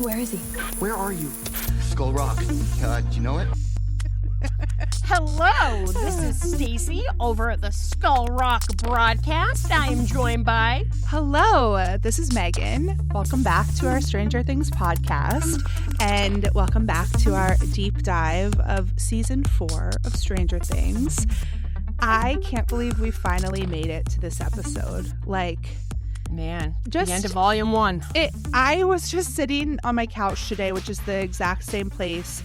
Where is he? Where are you? Skull Rock. Do you know it? Hello, this is Stacy over at the Skull Rock broadcast. I am joined by... Hello, this is Megan. Welcome back to our Stranger Things podcast, and welcome back to our deep dive of season 4 of Stranger Things. I can't believe we finally made it to this episode. Man, just the end of volume 1. I was just sitting on my couch today, which is the exact same place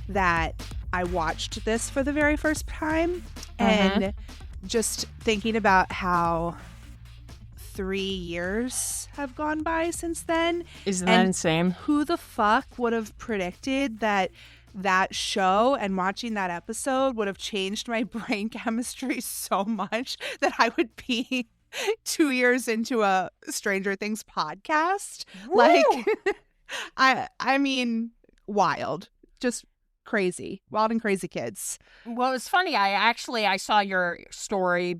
that I watched this for the very first time, and just thinking about how 3 years have gone by since then. Isn't that insane? Who the fuck would have predicted that show and watching that episode would have changed my brain chemistry so much that I would be 2 years into a Stranger Things podcast? Woo! I mean, wild. Just crazy. Wild and crazy kids. Well, it's funny. I saw your story,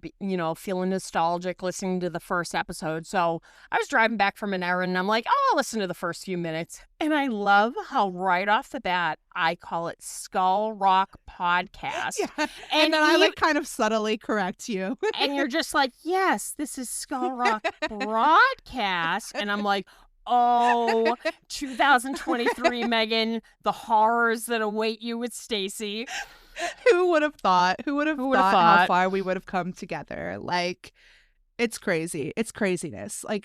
feeling nostalgic listening to the first episode. So I was driving back from an errand and I'm like, oh, I'll listen to the first few minutes. And I love how right off the bat, I call it Skull Rock Podcast. Yeah. And then I kind of subtly correct you. And you're just like, yes, this is Skull Rock Broadcast. And I'm like, oh, 2023, Megan, the horrors that await you with Stacy. Who would have thought? Who would have thought how far we would have come together? It's crazy. It's craziness. I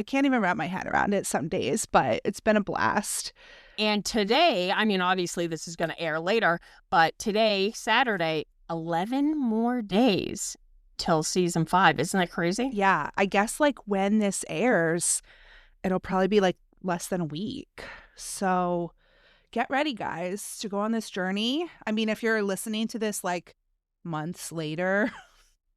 can't even wrap my head around it some days, but it's been a blast. And today, obviously this is going to air later, but today, Saturday, 11 more days till season 5. Isn't that crazy? Yeah. I guess when this airs, it'll probably be less than a week. So get ready, guys, to go on this journey. If you're listening to this months later,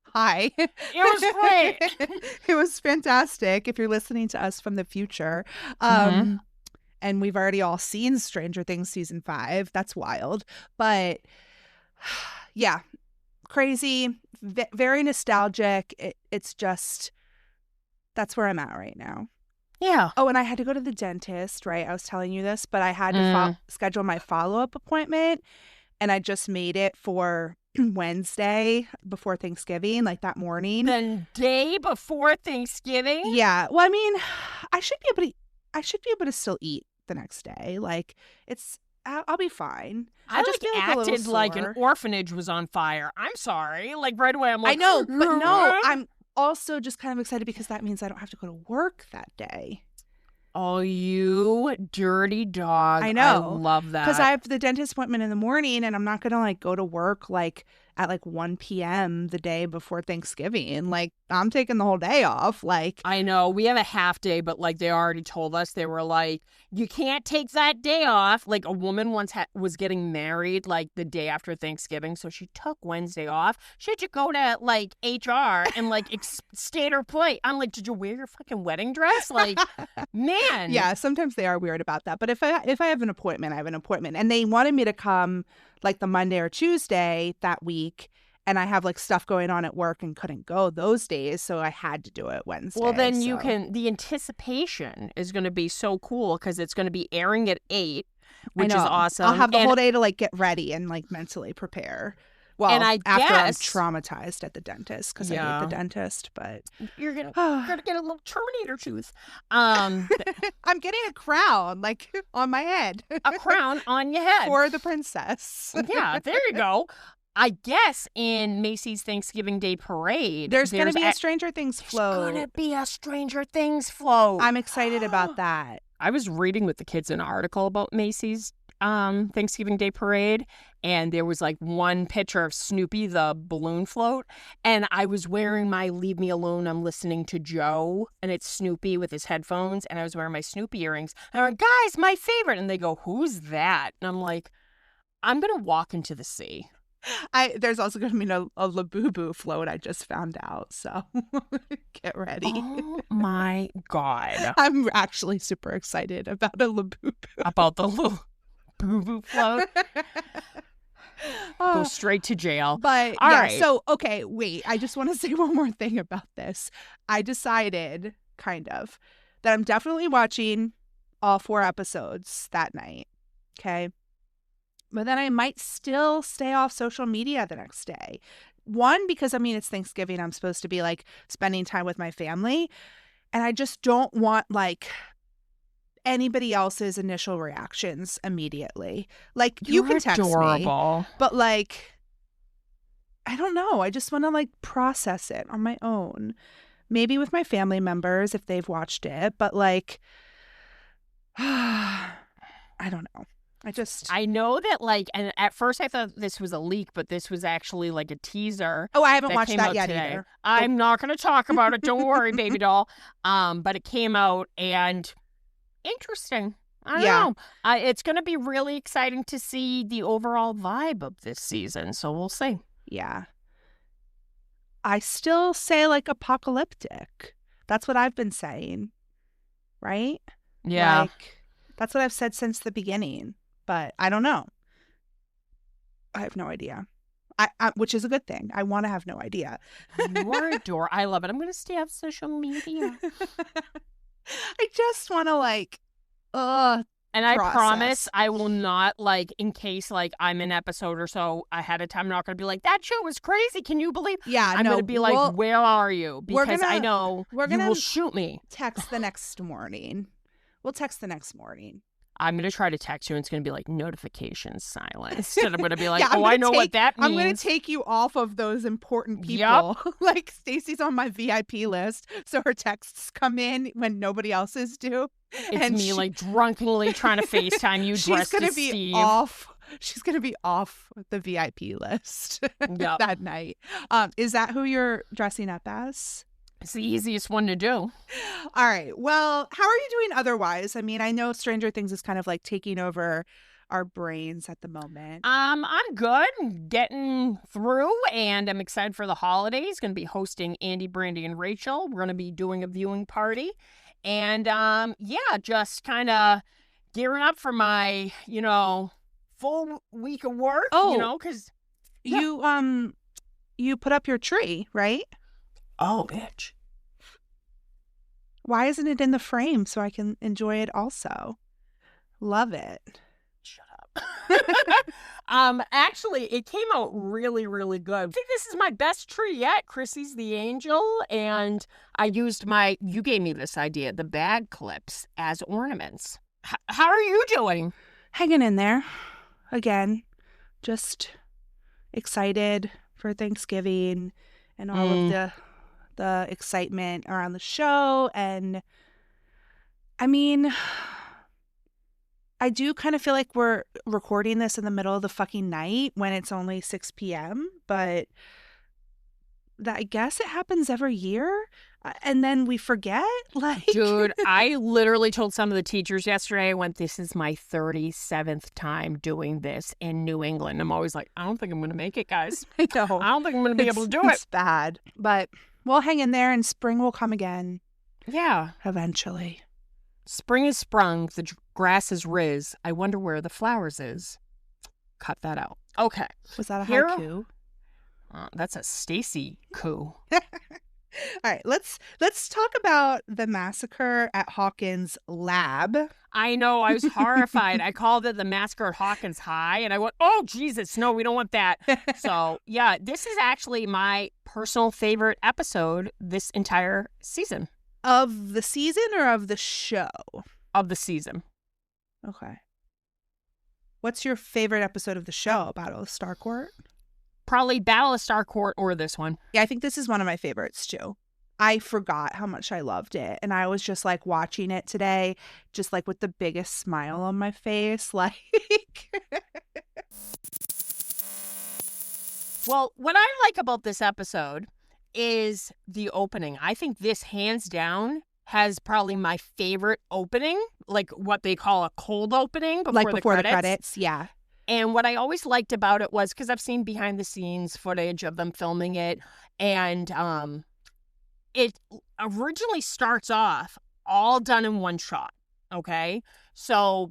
hi. It was great. It was fantastic. If you're listening to us from the future. And we've already all seen Stranger Things season 5. That's wild. But yeah, crazy, very nostalgic. It's just, that's where I'm at right now. Yeah. Oh, and I had to go to the dentist, right? I was telling you this, but I had to schedule my follow-up appointment, and I just made it for Wednesday before Thanksgiving, that morning. The day before Thanksgiving? Yeah. Well, I should be able to still eat the next day. I'll be fine. I just feel acted like an orphanage was on fire. I'm sorry. Right away, I'm like, I know, but no, I'm also just kind of excited because that means I don't have to go to work that day. Oh, you dirty dog. I know. I love that. Because I have the dentist appointment in the morning and I'm not going to go to work at 1 p.m. the day before Thanksgiving. I'm taking the whole day off. I know. We have a half day, but they already told us, they were like, you can't take that day off. A woman once was getting married the day after Thanksgiving, so she took Wednesday off. She had to go to HR and state her plate. I'm like, did you wear your fucking wedding dress? Man. Yeah, sometimes they are weird about that. But if I have an appointment, I have an appointment. And they wanted me to come the Monday or Tuesday that week, and I have stuff going on at work and couldn't go those days, so I had to do it Wednesday. Well, then you can, the anticipation is going to be so cool because it's going to be airing at 8, which is awesome. I'll have the whole day to get ready and mentally prepare. Well, and after I'm traumatized at the dentist because I hate the dentist, but you're gonna get a little Terminator tooth. I'm getting a crown on my head. A crown on your head for the princess. Yeah, there you go. I guess in Macy's Thanksgiving Day Parade, there's going to be a Stranger Things float. There's going to be a Stranger Things float. I'm excited about that. I was reading with the kids an article about Macy's Thanksgiving Day Parade, and there was one picture of Snoopy, the balloon float, and I was wearing my Leave Me Alone, I'm Listening to Joe, and it's Snoopy with his headphones, and I was wearing my Snoopy earrings, and I'm like, guys, my favorite, and they go, who's that? And I'm like, I'm going to walk into the sea. There's also going to be a Labubu float, I just found out, so get ready. Oh my God. I'm actually super excited about a Labubu. About the Labubu float? Go straight to jail. But all right. So, okay, wait. I just want to say one more thing about this. I decided, that I'm definitely watching all 4 episodes that night. Okay. But then I might still stay off social media the next day. One, because I mean, it's Thanksgiving. I'm supposed to be like spending time with my family. And I just don't want like anybody else's initial reactions immediately. Like you can text adorable. me, but like, I don't know. I just want to like process it on my own. Maybe with my family members if they've watched it, but like, I don't know. I know that, like, and at first I thought this was a leak, but this was actually like a teaser. Oh, I haven't watched came that out yet today. either. I'm not going to talk about it. Don't worry, baby doll. But it came out and interesting. I don't know. It's going to be really exciting to see the overall vibe of this season. So we'll see. Yeah. I still say like apocalyptic. That's what I've been saying. Right? Yeah. Like, that's what I've said since the beginning. But I don't know. I have no idea. I which is a good thing. I want to have no idea. You are adorable. I love it. I'm going to stay off social media. I just want to like, and I process. promise I will not, like, in case, like, I'm an episode or so ahead of time, I'm not going to be like, that show was crazy. Can you believe? Yeah, I'm going to be like, where are you? Because I know you will shoot me. Text the next morning. We'll text the next morning. I'm going to try to text you and it's going to be like notifications silenced. And I'm going to be like, Yeah, I know what that means. I'm going to take you off of those important people. Yep. Like Stacey's on my VIP list. So her texts come in when nobody else's do. It's and me like drunkenly trying to FaceTime you dressed as Steve. She's going to be off the VIP list that night. Is that who you're dressing up as? It's the easiest one to do. All right. Well, how are you doing otherwise? I mean, I know Stranger Things is kind of like taking over our brains at the moment. I'm good. Getting through, and I'm excited for the holidays. Going to be hosting Andy, Brandy, and Rachel. We're going to be doing a viewing party. And just kind of gearing up for my, full week of work. Oh, because you put up your tree, right? Oh, bitch. Why isn't it in the frame so I can enjoy it also? Love it. Shut up. Actually, it came out really, really good. I think this is my best tree yet. Chrissy's the angel, and I used you gave me this idea, the bag clips as ornaments. How are you doing? Hanging in there. Again, just excited for Thanksgiving and all of the excitement around the show. And I mean, I do kind of feel like we're recording this in the middle of the fucking night when it's only 6 p.m. But I guess it happens every year. And then we forget. Like, dude, I literally told some of the teachers yesterday, I went, this is my 37th time doing this in New England. I'm always like, I don't think I'm going to make it, guys. I know. I don't think I'm going to be able to do it. It's bad. But we'll hang in there and spring will come again. Yeah. Eventually. Spring is sprung. The grass is riz. I wonder where the flowers is. Cut that out. Okay. Was that a haiku? That's a Stacey coup. All right, let's talk about the massacre at Hawkins' lab. I know, I was horrified. I called it the massacre at Hawkins High, and I went, oh, Jesus, no, we don't want that. So, yeah, this is actually my personal favorite episode this entire season. Of the season or of the show? Of the season. Okay. What's your favorite episode of the show, Battle of Starcourt? Probably Battle of Starcourt or this one. Yeah, I think this is one of my favorites too. I forgot how much I loved it. And I was just like watching it today, just like with the biggest smile on my face. Like, well, what I like about this episode is the opening. I think this hands down has probably my favorite opening, like what they call a cold opening before the credits. Yeah. And what I always liked about it was, because I've seen behind the scenes footage of them filming it, and it originally starts off all done in one shot, okay? So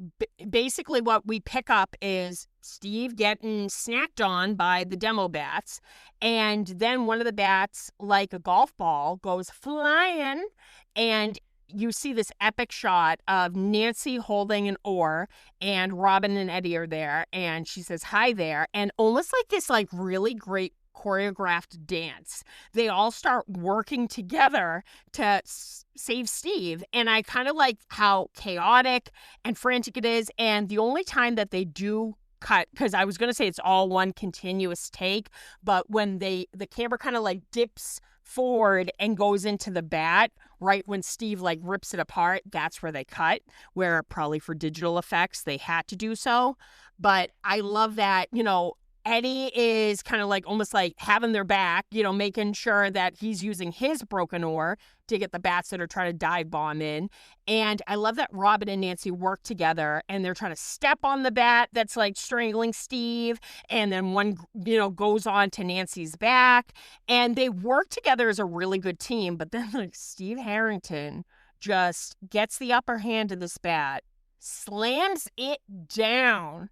basically what we pick up is Steve getting snacked on by the demo bats, and then one of the bats, like a golf ball, goes flying, and you see this epic shot of Nancy holding an oar, and Robin and Eddie are there, and she says, "Hi there," and almost like this like really great choreographed dance. They all start working together to save Steve, and I kind of like how chaotic and frantic it is, and the only time that they do cut, because I was going to say it's all one continuous take, but when the camera kind of like dips forward and goes into the bat right when Steve like rips it apart, that's where they cut, where probably for digital effects they had to do so. But I love that, you know, Eddie is kind of like almost like having their back, you know, making sure that he's using his broken oar to get the bats that are trying to dive bomb in. And I love that Robin and Nancy work together, and they're trying to step on the bat that's like strangling Steve. And then one, you know, goes on to Nancy's back, and they work together as a really good team. But then like Steve Harrington just gets the upper hand of this bat, slams it down.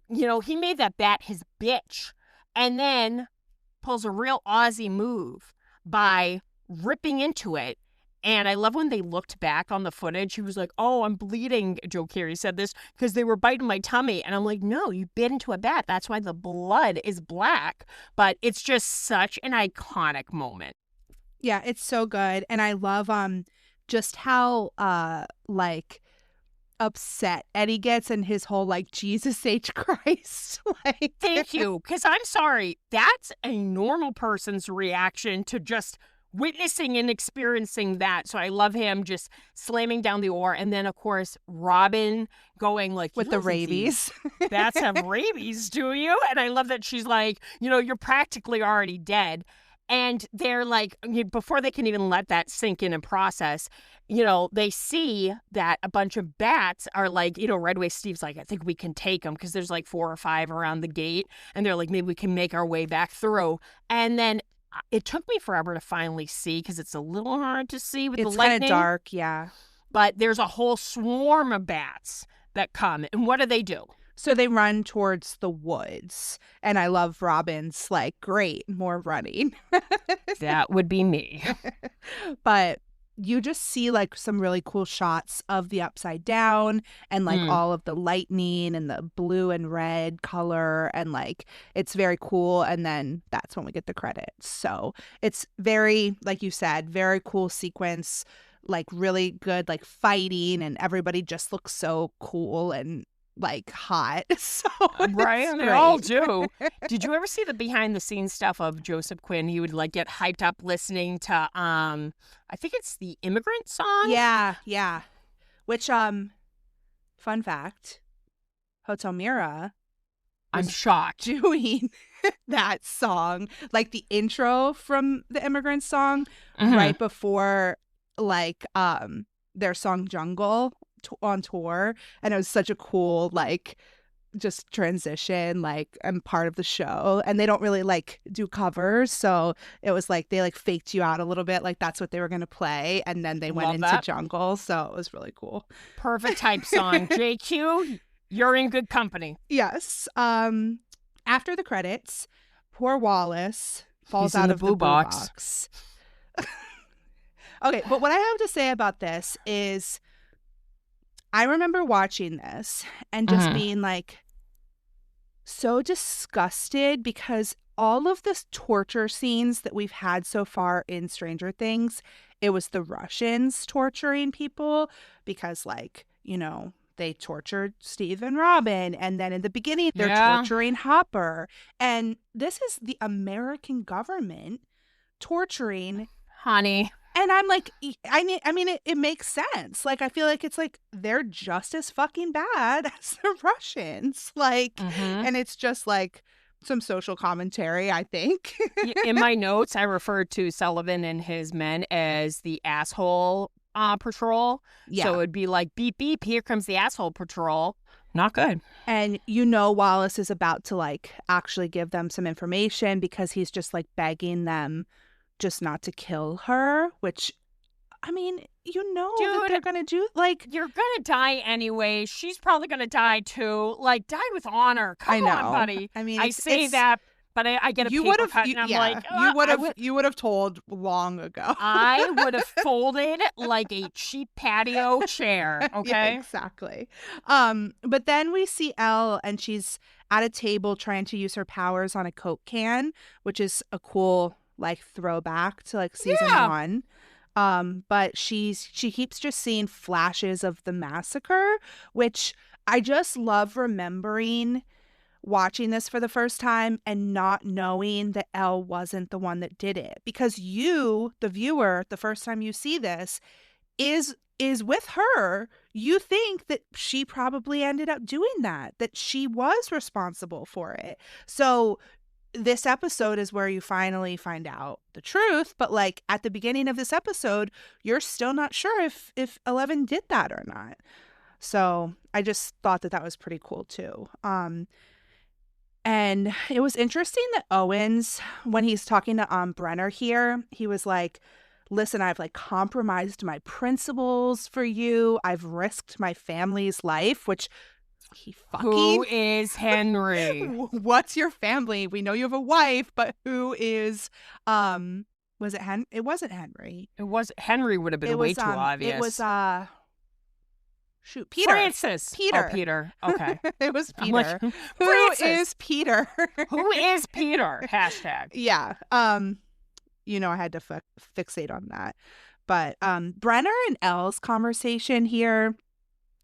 You know, he made that bat his bitch, and then pulls a real Aussie move by ripping into it. And I love when they looked back on the footage. He was like, "Oh, I'm bleeding." Joe Carey said this because they were biting my tummy. And I'm like, no, you bit into a bat. That's why the blood is black. But it's just such an iconic moment. Yeah, it's so good. And I love just how like upset Eddie gets and his whole like Jesus H Christ. Like, thank you, because I'm sorry, that's a normal person's reaction to just witnessing and experiencing that. So I love him just slamming down the oar, and then of course Robin going like, with the rabies. Bats have rabies, do you? And I love that she's like, you know, you're practically already dead. And they're like, before they can even let that sink in and process, you know, they see that a bunch of bats are like, you know, Redway Steve's like, I think we can take them because there's like 4 or 5 around the gate. And they're like, maybe we can make our way back through. And then it took me forever to finally see because it's a little hard to see with the lightning. It's kind of dark, yeah. But there's a whole swarm of bats that come. And what do? So they run towards the woods. And I love Robin's like, great, more running. That would be me. But you just see like some really cool shots of the upside down and like all of the lightning and the blue and red color. And like, it's very cool. And then that's when we get the credits. So it's very, like you said, very cool sequence, like really good, like fighting, and everybody just looks so cool and like hot. So right, and they all do. Did you ever see the behind the scenes stuff of Joseph Quinn? He would like get hyped up listening to I think it's the Immigrant Song. Yeah. Which fun fact, Hotel Mira, I'm shocked, doing that song, like the intro from the Immigrant Song, right before like their song Jungle on tour. And it was such a cool like just transition, like I'm part of the show, and they don't really like do covers, so it was like they like faked you out a little bit, like that's what they were going to play, and then they went into Jungle, so it was really cool. Perfect type song. JQ, you're in good company. Yes. After the credits, poor Wallace falls out of the boo box. Okay, but what I have to say about this is I remember watching this and just being like so disgusted, because all of the torture scenes that we've had so far in Stranger Things, it was the Russians torturing people because, like, you know, they tortured Steve and Robin. And then in the beginning, they're torturing Hopper. And this is the American government torturing. Honey. And I'm like, I mean, it makes sense. Like, I feel like it's like they're just as fucking bad as the Russians. Like, and it's just like some social commentary, I think. In my notes, I referred to Sullivan and his men as the asshole patrol. Yeah. So it would be like, beep, beep, here comes the asshole patrol. Not good. And you know Wallace is about to like actually give them some information because he's just like begging them just not to kill her, which, I mean, you know, that they're going to do, like... You're going to die anyway. She's probably going to die, too. Like, die with honor. Come on, buddy. I mean, I say that, but I get a You paper would have, cut, and I'm yeah, like, you would have told long ago. I would have folded like a cheap patio chair. Yeah, Okay. exactly. But then we see Elle, and she's at a table trying to use her powers on a Coke can, which is a cool like throwback to like season Yeah. 1. But she keeps just seeing flashes of the massacre, which I just love remembering watching this for the first time and not knowing that Elle wasn't the one that did it, because you, the viewer, the first time you see this is with her. You think that she probably ended up doing that she was responsible for it. So this episode is where you finally find out the truth, but like at the beginning of this episode, you're still not sure if 11 did that or not. So I just thought that was pretty cool too. And it was interesting that Owens, when he's talking to Brenner here, he was like, listen, I've like compromised my principles for you. I've risked my family's life, which he fucking... Who is Henry? What's your family? We know you have a wife, but who is... was it Henry? It wasn't Henry. It was Henry would have been way too obvious. It was shoot, Peter. Francis. Peter. Oh, Peter. Okay. It was I'm Peter. like, Who Francis. is Peter? Who is Peter? Hashtag. Yeah. I had to fixate on that. But Brenner and Elle's conversation here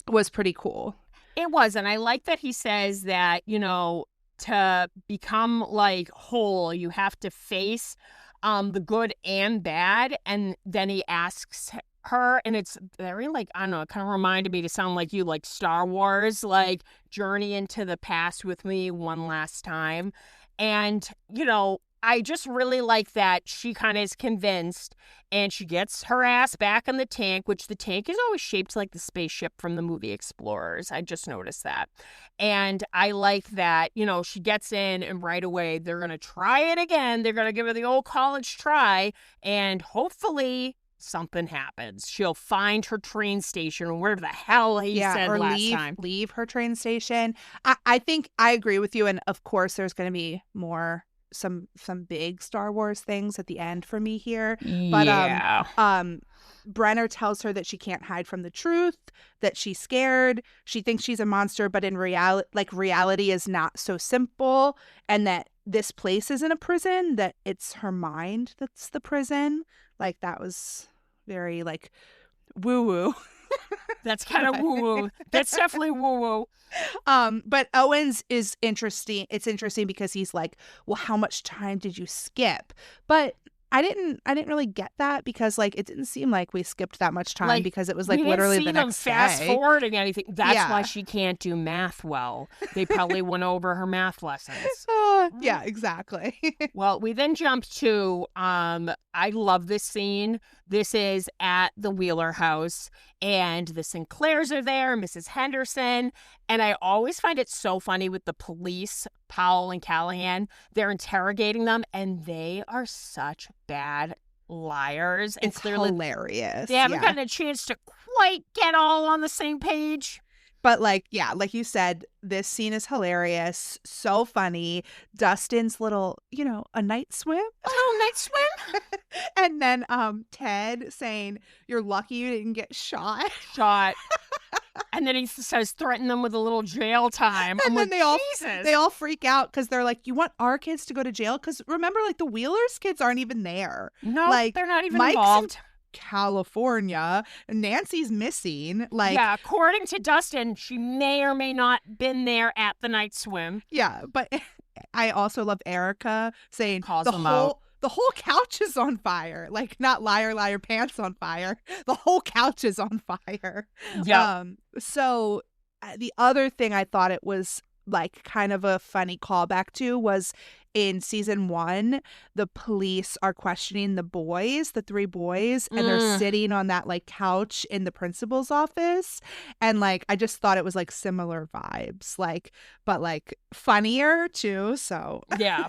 was pretty cool. It was. And I like that he says that, to become like whole, you have to face the good and bad. And then he asks her, and it's very like, I don't know, it kind of reminded me to sound like you, like Star Wars, like journey into the past with me one last time. And, I just really like that she kind of is convinced, and she gets her ass back in the tank, which the tank is always shaped like the spaceship from the movie Explorers. I just noticed that. And I like that, she gets in, and right away they're going to try it again. They're going to give her the old college try, and hopefully something happens. She'll find her train station, or wherever the hell he said or last time. Leave her train station. I think I agree with you, and of course there's going to be more some big Star Wars things at the end for me here. But Brenner tells her that she can't hide from the truth, that she's scared, she thinks she's a monster, but in reality is not so simple, and that this place isn't a prison, that it's her mind that's the prison. Like, that was very like woo-woo. That's kind of woo-woo. That's definitely woo-woo. But Owens is interesting. It's interesting because he's like, well, how much time did you skip? But I didn't really get that, because like it didn't seem like we skipped that much time, like, because it was like literally the next day. Fast forwarding anything. That's Yeah. why she can't do math well. They probably went over her math lessons. Yeah, exactly. Well, we then jump to I love this scene. This is at the Wheeler house, and the Sinclairs are there, Mrs. Henderson, and I always find it so funny with the police, Powell and Callahan. They're interrogating them, and they are such bad liars. And It's clearly hilarious. they haven't gotten a chance to quite get all on the same page. But like you said, this scene is hilarious, so funny. Dustin's little, a night swim. Oh, night swim? And then Ted saying, "You're lucky you didn't get shot." And then he says, threaten them with a little jail time. And then Jesus. they all freak out because they're like, "You want our kids to go to jail?" Because remember, like, the Wheelers' kids aren't even there. No, like, they're not even Mike's involved. California, Nancy's missing. Like, yeah, according to Dustin, she may or may not been there at the night swim. yeah, but I also love Erica saying Calls them out. The whole couch is on fire. Like, not liar, liar, pants on fire. The whole couch is on fire. Yeah. So the other thing I thought it was like kind of a funny callback to was in season 1, the police are questioning the 3 boys, and they're sitting on that like couch in the principal's office. And like, I just thought it was like similar vibes, like, but like funnier too. So Yeah.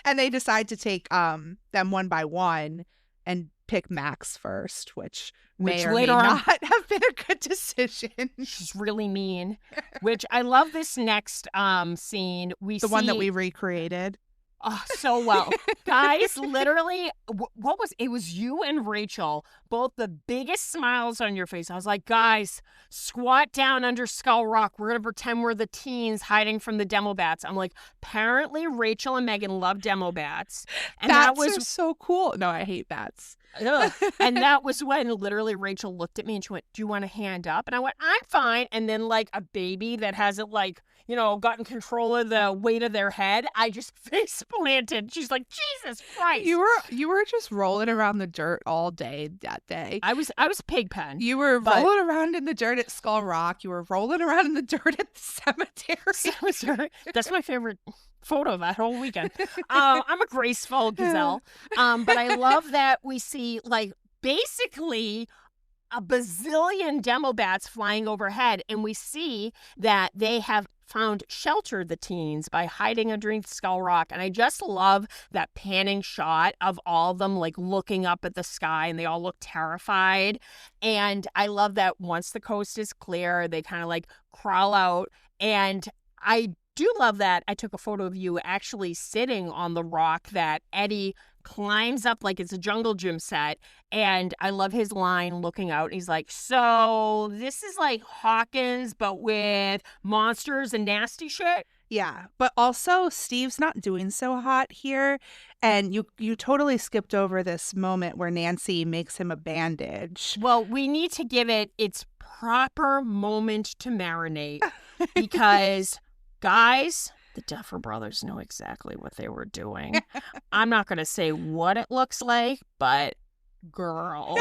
and they decide to take them one by one and pick Max first, which may or may later on- not have been a good decision. She's really mean. Which I love this next scene. The one that we recreated. Oh, so well. Guys, literally, what was it? Was you and Rachel, both the biggest smiles on your face. I was like, guys, squat down under Skull Rock. We're going to pretend we're the teens hiding from the demo bats. I'm like, apparently Rachel and Megan love demo bats. And Bats that are was, so cool. No, I hate bats. ugh. And that was when literally Rachel looked at me and she went, do you want a hand up? And I went, I'm fine. And then like a baby that hasn't like, gotten control of the weight of their head, I just face planted. She's like, Jesus Christ. You were just rolling around the dirt all day that day. I was Pigpen. You were But- rolling around in the dirt at Skull Rock. You were rolling around in the dirt at the cemetery. That's my favorite photo of that whole weekend. I'm a graceful gazelle. But I love that we see like basically a bazillion demo bats flying overhead, and we see that they have found shelter, the teens, by hiding underneath Skull Rock. And I just love that panning shot of all of them like looking up at the sky, and they all look terrified. And I love that once the coast is clear, they kind of like crawl out. And I do love that I took a photo of you actually sitting on the rock that Eddie climbs up like it's a jungle gym set. And I love his line looking out. He's like, so this is like Hawkins, but with monsters and nasty shit. Yeah, but also Steve's not doing so hot here, and you totally skipped over this moment where Nancy makes him a bandage. Well, we need to give it its proper moment to marinate because, guys, the Duffer Brothers know exactly what they were doing. I'm not going to say what it looks like, but girl.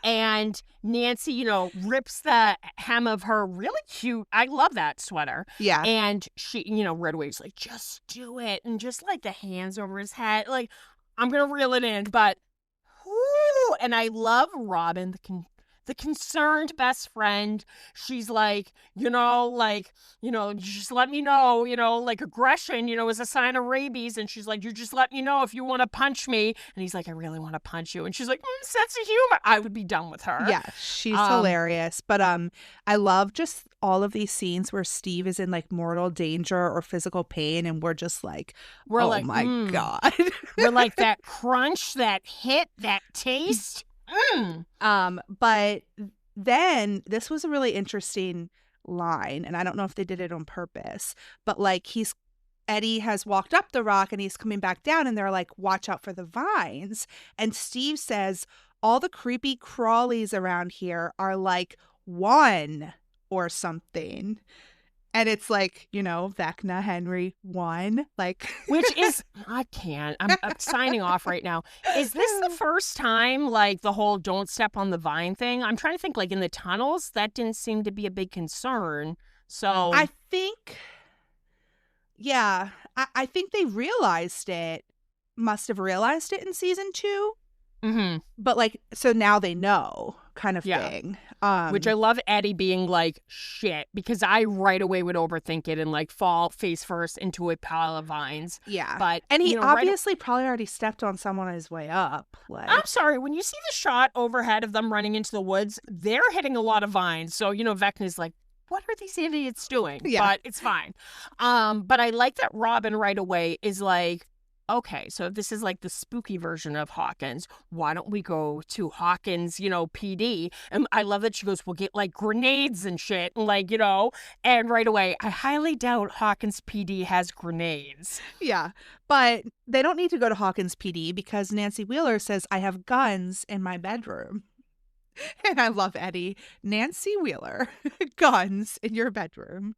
And Nancy, rips the hem of her really cute, I love that sweater. Yeah. And she, right away is like, just do it. And just like the hands over his head, like, I'm going to reel it in, but, whoo, and I love Robin, the concerned best friend. She's like, just let me know, like aggression, is a sign of rabies. And she's like, you just let me know if you want to punch me. And he's like, I really want to punch you. And she's like, sense of humor. I would be done with her. Yeah, she's hilarious. But I love just all of these scenes where Steve is in like mortal danger or physical pain, and we're just like, We're oh like, my God. We're like that crunch, that hit, that taste. But then this was a really interesting line, and I don't know if they did it on purpose, but like Eddie has walked up the rock and he's coming back down, and they're like, watch out for the vines. And Steve says, all the creepy crawlies around here are like one or something. And it's like, Vecna Henry 1, like. Which is, I can't. I'm signing off right now. Is this the first time, like, the whole don't step on the vine thing? I'm trying to think, like, in the tunnels, that didn't seem to be a big concern. So. I think, I think they must have realized it in season 2. Mm-hmm. But, like, so now they know kind of thing. Which I love Eddie being like, shit, because I right away would overthink it and like fall face first into a pile of vines. Yeah. But and he obviously probably already stepped on someone on his way up. Like, I'm sorry, when you see the shot overhead of them running into the woods, they're hitting a lot of vines. So, Vecna's like, what are these idiots doing? Yeah. But it's fine. But I like that Robin right away is like, okay, so if this is like the spooky version of Hawkins, why don't we go to Hawkins, PD? And I love that she goes, we'll get like grenades and shit. And like, and right away, I highly doubt Hawkins PD has grenades. Yeah. But they don't need to go to Hawkins PD because Nancy Wheeler says, I have guns in my bedroom. And I love Eddie. Nancy Wheeler, guns in your bedroom.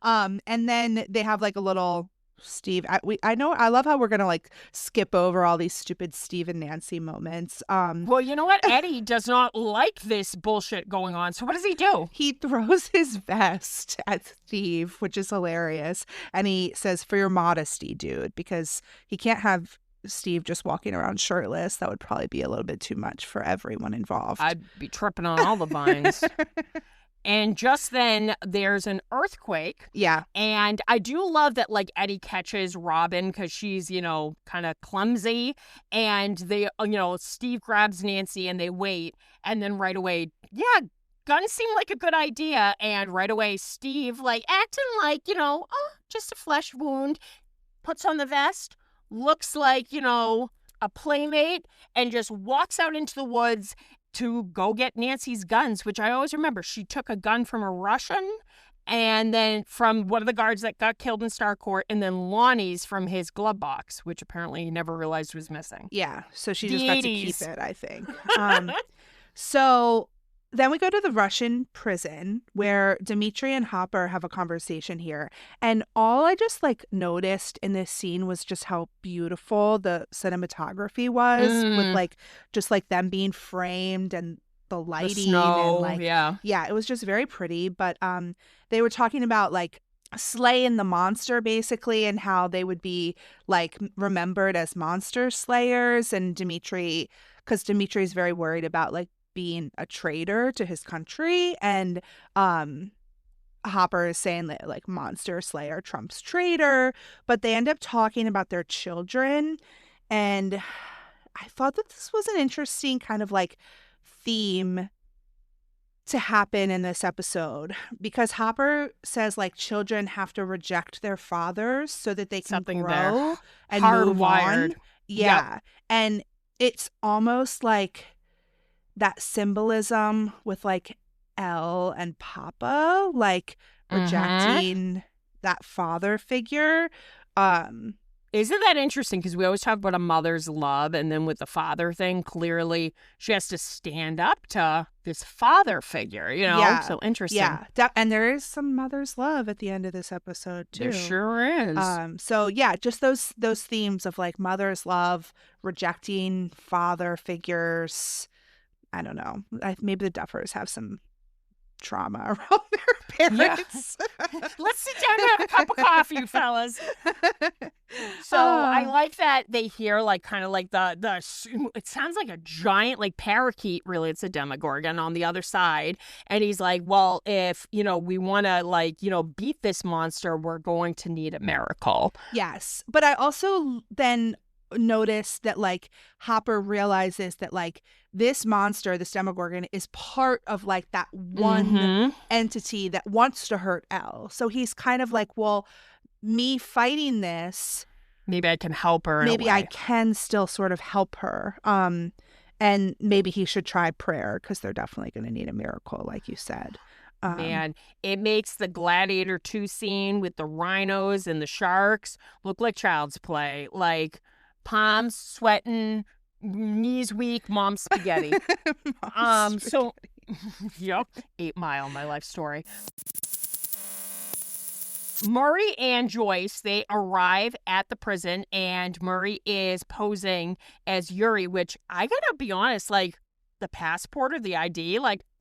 And then they have like a little Steve. I know. I love how we're gonna like skip over all these stupid Steve and Nancy moments. Well, you know what? Eddie does not like this bullshit going on. So what does he do? He throws his vest at Steve, which is hilarious, and he says, "For your modesty, dude," because he can't have Steve just walking around shirtless. That would probably be a little bit too much for everyone involved. I'd be tripping on all the vines. And just then, there's an earthquake. Yeah. And I do love that, like, Eddie catches Robin because she's, kind of clumsy. And they, Steve grabs Nancy and they wait. And then right away, guns seem like a good idea. And right away, Steve, like, acting like, just a flesh wound, puts on the vest, looks like, a playmate, and just walks out into the woods to go get Nancy's guns, which I always remember. She took a gun from a Russian, and then from one of the guards that got killed in Starcourt, and then Lonnie's from his glove box, which apparently he never realized was missing. Yeah, so she The just got to 80s. keep it, I think. So then we go to the Russian prison where Dimitri and Hopper have a conversation here. And all I just noticed in this scene was just how beautiful the cinematography was with just them being framed and the lighting The snow, and yeah. it was just very pretty. But they were talking about slaying the monster basically, and how they would be remembered as monster slayers. And because Dimitri's very worried about being a traitor to his country, and Hopper is saying that monster slayer trumps traitor, but they end up talking about their children. And I thought that this was an interesting kind of theme to happen in this episode, because Hopper says children have to reject their fathers so that they can Something grow there. and move on. Hardwired. Yeah. And it's almost that symbolism with Elle and Papa, rejecting that father figure. Isn't that interesting? Because we always talk about a mother's love, and then with the father thing, clearly she has to stand up to this father figure, Yeah. So interesting. Yeah. And there is some mother's love at the end of this episode too. There sure is. So yeah, just those themes of mother's love, rejecting father figures. I don't know. Maybe the Duffers have some trauma around their parents. Yeah. Let's sit down and have a cup of coffee, fellas. So I like that they hear kind of the it sounds like a giant parakeet. Really, it's a Demogorgon on the other side, and he's like, well, if we want to beat this monster, we're going to need a miracle. Yes, but I also then noticed that Hopper realizes that this monster, this Demogorgon, is part of that one entity that wants to hurt Elle. So he's kind of well, me fighting this, maybe I can help her. Maybe I can still sort of help her. And maybe he should try prayer, because they're definitely going to need a miracle, like you said. Man, it makes the Gladiator 2 scene with the rhinos and the sharks look like child's play. Palms sweating, knees weak, mom's spaghetti. So, yep, 8 Mile, my life story. Murray and Joyce, they arrive at the prison, and Murray is posing as Yuri, which I gotta be honest, the passport or the ID,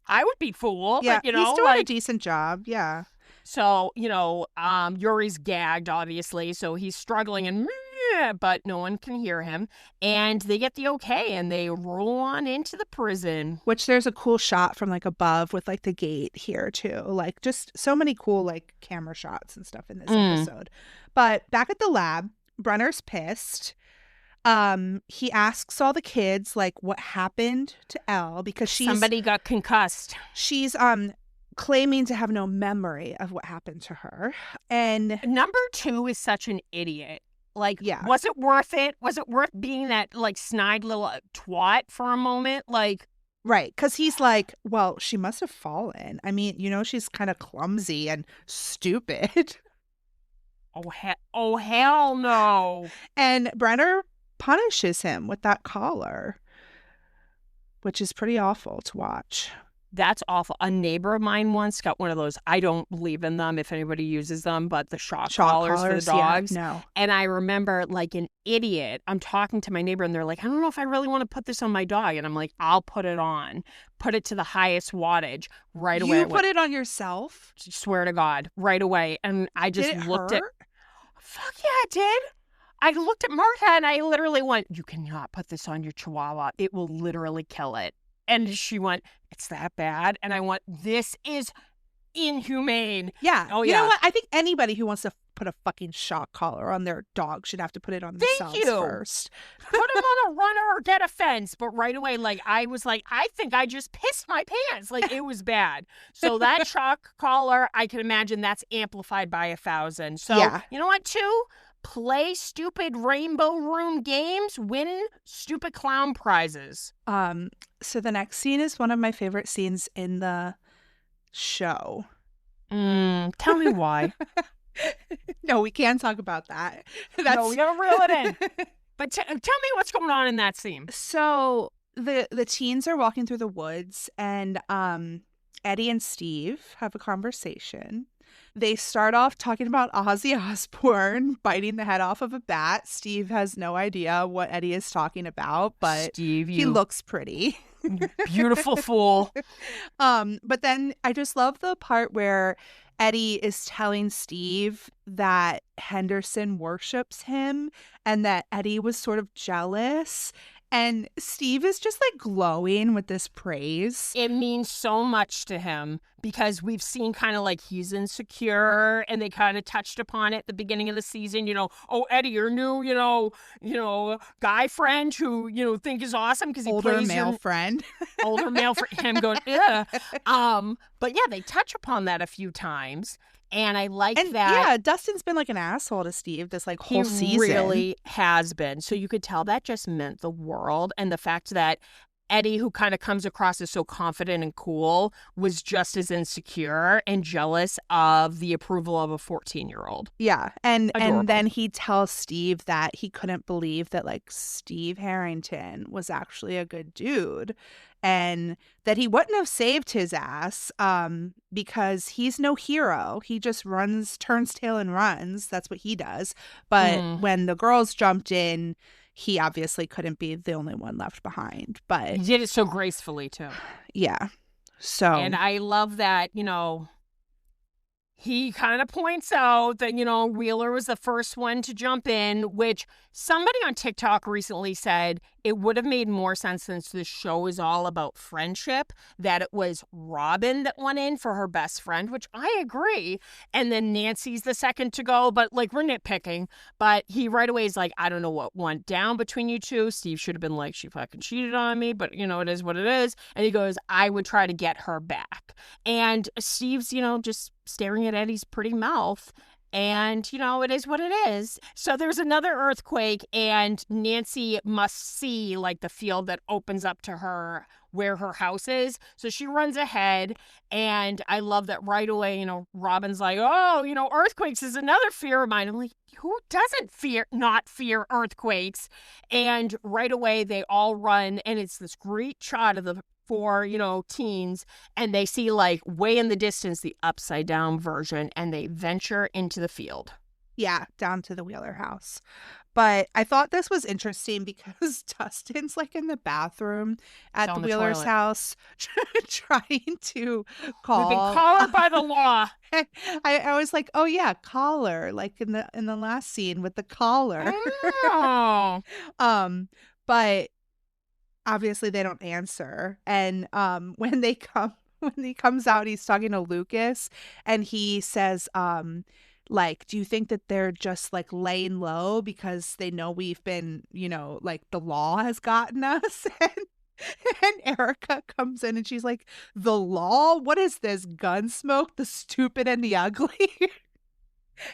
I would be fooled. Yeah, he's doing a decent job. Yeah. So, Yuri's gagged, obviously, so he's struggling and but no one can hear him. And they get the okay, and they roll on into the prison. Which there's a cool shot from above with the gate here too. Just so many cool camera shots and stuff in this episode. But back at the lab, Brenner's pissed. He asks all the kids what happened to Elle, because somebody got concussed. She's claiming to have no memory of what happened to her. And number 2 is such an idiot. Yeah. Was it worth it? Was it worth being that snide little twat for a moment? Right, because he's well, she must have fallen. I mean, she's kind of clumsy and stupid. Oh hell no. And Brenner punishes him with that collar, which is pretty awful to watch. That's awful. A neighbor of mine once got one of those. I don't believe in them if anybody uses them, but the shock collars for the dogs. Yeah, no. And I remember an idiot, I'm talking to my neighbor and they're like, I don't know if I really want to put this on my dog. And I'm like, I'll put it on. Put it to the highest wattage right away. You put it on yourself? Swear to God, right away. And I just Did it looked hurt? Fuck yeah, it did. I looked at Martha and I literally went, you cannot put this on your chihuahua. It will literally kill it. And she went, it's that bad? And I went, this is inhumane. Yeah. Oh, you yeah. know what? I think anybody who wants to put a fucking shock collar on their dog should have to put it on themselves first. Put him on a runner or get a fence. But right away, I was like, I think I just pissed my pants. It was bad. So that shock collar, I can imagine that's amplified by 1,000. So, Yeah. You know what, too? play stupid rainbow room games, win stupid clown prizes. So the next scene is one of my favorite scenes in the show. Tell me why. No, we can't talk about that. No, we gotta reel it in. But tell me what's going on in that scene. So the teens are walking through the woods, and Eddie and Steve have a conversation. They start off talking about Ozzy Osbourne biting the head off of a bat. Steve has no idea what Eddie is talking about, but Steve, he looks pretty. Beautiful fool. But then I just love the part where Eddie is telling Steve that Henderson worships him and that Eddie was sort of jealous. And Steve is just like glowing with this praise. It means so much to him because we've seen kind of like he's insecure, and they kind of touched upon it at the beginning of the season. Oh, Eddie, your new, guy friend who, think is awesome because he older plays male friend. Older male friend. Him going, yeah. But yeah, they touch upon that a few times. And I like that. Yeah, Dustin's been like an asshole to Steve this like whole season. He really has been. So you could tell that just meant the world. And the fact that Eddie, who kind of comes across as so confident and cool, was just as insecure and jealous of the approval of a 14-year-old. Yeah. And Adorable. then he tells Steve that he couldn't believe that like Steve Harrington was actually a good dude. And that he wouldn't have saved his ass because he's no hero. He just turns tail and runs. That's what he does. But when the girls jumped in, he obviously couldn't be the only one left behind. But he did it so gracefully, too. Yeah. So. And I love that, he kind of points out that, Wheeler was the first one to jump in, which somebody on TikTok recently said it would have made more sense since the show is all about friendship, that it was Robin that went in for her best friend, which I agree. And then Nancy's the second to go, but like we're nitpicking. But he right away is like, I don't know what went down between you two. Steve should have been like, she fucking cheated on me, but it is what it is. And he goes, I would try to get her back. And Steve's, just staring at Eddie's pretty mouth. And, it is what it is. So there's another earthquake, and Nancy must see, like, the field that opens up to her where her house is. So she runs ahead, and I love that right away, Robin's like, oh, earthquakes is another fear of mine. I'm like, who doesn't not fear earthquakes? And right away, they all run, and it's this great shot of the 4, teens, and they see like way in the distance the upside down version, and they venture into the field. Yeah, down to the Wheeler house. But I thought this was interesting because Dustin's like in the bathroom at the Wheeler's house trying to call. We've been collared by the law. I was like, oh yeah, collar, like in the last scene with the collar. Oh. But obviously they don't answer. And when he comes out, he's talking to Lucas, and he says, like, do you think that they're just like laying low because they know we've been, like the law has gotten us? And Erica comes in and she's like, the law? What is this? Gunsmoke? The stupid and the ugly?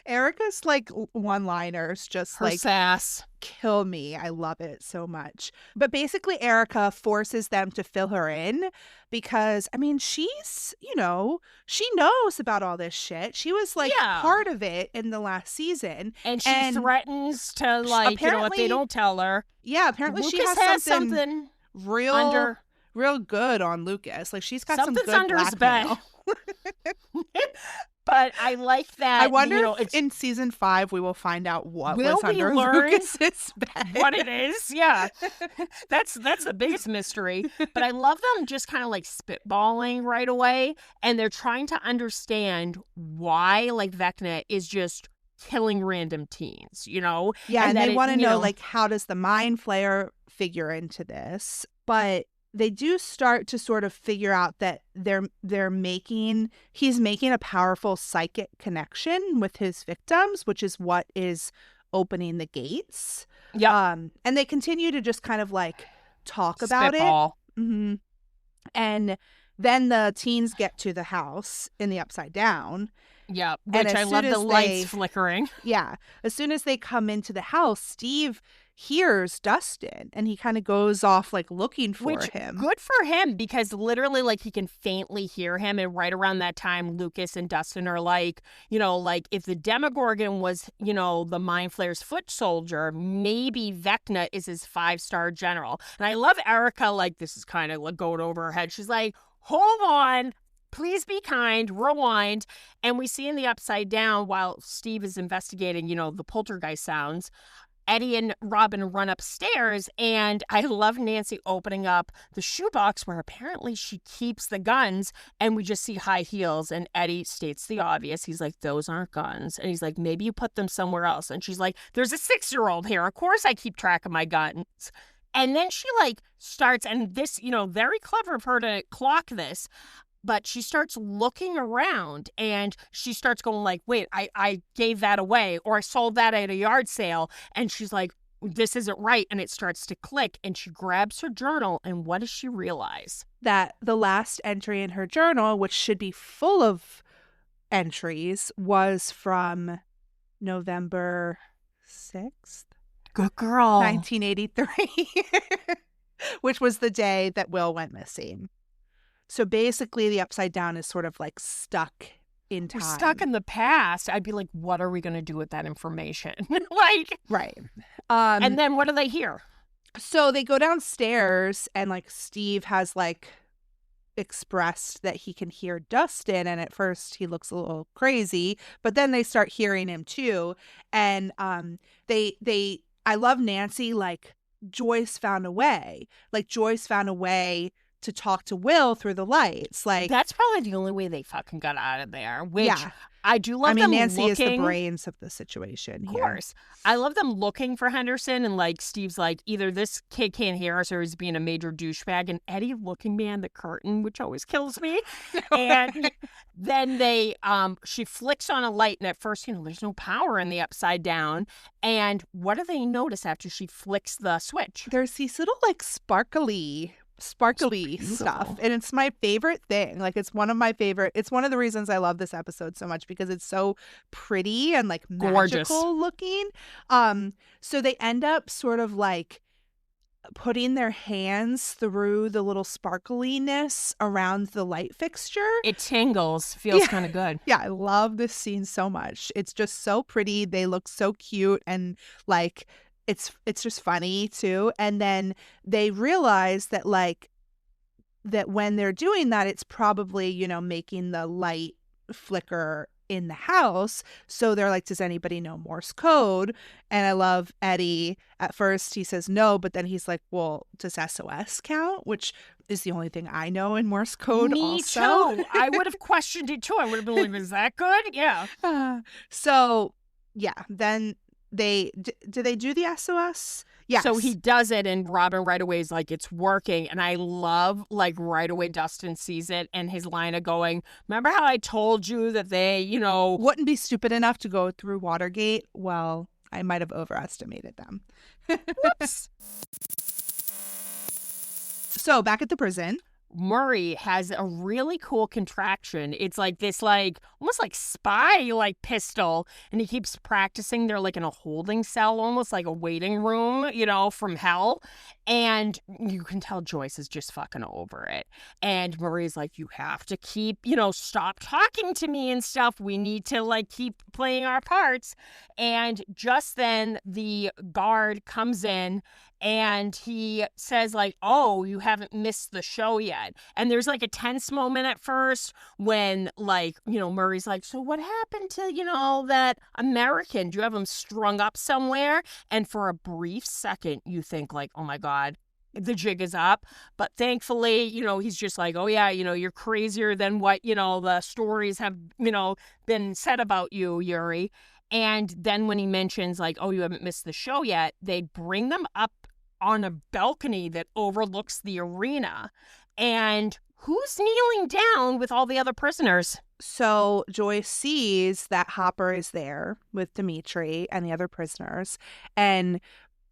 Erica's like one-liners just her like sass kill me. I love it so much. But basically Erica forces them to fill her in because she's, she knows about all this shit. She was like part of it in the last season. And she threatens to like, if they don't tell her. Yeah, apparently Lucas she has something real good on Lucas. Like she's got something's some good under his blackmail. bed. But I like that. I wonder if in season 5 we will find out what was under Lucas's bed. What it is. Yeah. That's the biggest mystery. But I love them just kind of like spitballing right away. And they're trying to understand why like Vecna is just killing random teens, Yeah. And they want to know like, how does the Mind Flayer figure into this? But they do start to sort of figure out that he's making a powerful psychic connection with his victims, which is what is opening the gates. Yeah. And they continue to just kind of like talk about Spitball. it. Mm-hmm. And then the teens get to the house in the Upside Down, Yeah, And which as I soon love the as lights they- flickering. Yeah. As soon as they come into the house, Steve hears Dustin and he kind of goes off like looking for Which, him. good for him, because literally, like, he can faintly hear him. And right around that time, Lucas and Dustin are like, you know, like, if the Demogorgon was, you know, the Mind Flayer's foot soldier, maybe Vecna is his 5-star general. And I love Erica, like, this is kind of like going over her head. She's like, hold on. Please be kind, rewind. And we see in the Upside Down, while Steve is investigating, you know, the poltergeist sounds, Eddie and Robin run upstairs, and I love Nancy opening up the shoebox where apparently she keeps the guns, and we just see high heels, and Eddie states the obvious. He's like, those aren't guns. And he's like, maybe you put them somewhere else. And she's like, there's a 6-year-old here. Of course I keep track of my guns. And then she like starts, and this, you know, very clever of her to clock this, but she starts looking around and she starts going like, wait, I gave that away, or I sold that at a yard sale. And she's like, this isn't right. And it starts to click, and she grabs her journal. And what does she realize? That the last entry in her journal, which should be full of entries, was from November 6th, Good girl. 1983, which was the day that Will went missing. So basically, the Upside Down is sort of like stuck in time. We're stuck in the past. I'd be like, what are we going to do with that information? Like, Right. and then what do they hear? So they go downstairs, and like Steve has like expressed that he can hear Dustin, and at first he looks a little crazy, but then they start hearing him too. And I love Nancy, like Joyce found a way. Like Joyce found a way to talk to Will through the lights. Like That's probably the only way they fucking got out of there, which Yeah. I do love I mean, them Nancy is the looking. brains of the situation Of here. course. I love them looking for Henderson, and like Steve's like, either this kid can't hear us or he's being a major douchebag, and Eddie looking behind the curtain, which always kills me. And then she flicks on a light, and at first, you know, there's no power in the Upside Down. And what do they notice after she flicks the switch? There's these little like sparkly stuff, and it's my favorite thing. Like it's one of the reasons I love this episode so much, because it's so pretty and like Gorgeous. magical looking. So they end up sort of like putting their hands through the little sparkliness around the light fixture. It tingles, feels Yeah. kind of good. Yeah, I love this scene so much. It's just so pretty. They look so cute, and like it's just funny too. And then they realize that like that when they're doing that, it's probably, you know, making the light flicker in the house. So they're like, does anybody know Morse code? And I love Eddie. At first he says no, but then he's like, well, does SOS count? Which is the only thing I know in Morse code. Me also. too. I would have questioned it too. I would have been like, is that good? Yeah. So yeah, then do they do the SOS? Yes. So he does it, and Robin right away is like, it's working. And I love, like, right away Dustin sees it, and his line of going, remember how I told you that they, you know, wouldn't be stupid enough to go through Watergate? Well, I might have overestimated them. whoops. So back at the prison. Murray has a really cool contraction. It's like this, like, almost like spy, like, pistol. And he keeps practicing. They're like in a holding cell, almost like a waiting room, you know, from hell. And you can tell Joyce is just fucking over it. And Murray's like, you have to keep, you know, stop talking to me and stuff. We need to, like, keep playing our parts. And just then the guard comes in, and he says, like, oh, you haven't missed the show yet. And there's like a tense moment at first when, like, you know, Murray's like, so what happened to, you know, that American? Do you have him strung up somewhere? And for a brief second, you think like, oh my God, the jig is up. But thankfully, you know, he's just like, oh yeah, you know, you're crazier than what, you know, the stories have, you know, been said about you, Yuri. And then when he mentions like, oh, you haven't missed the show yet, they bring them up on a balcony that overlooks the arena. And who's kneeling down with all the other prisoners? So Joyce sees that Hopper is there with Dimitri and the other prisoners. And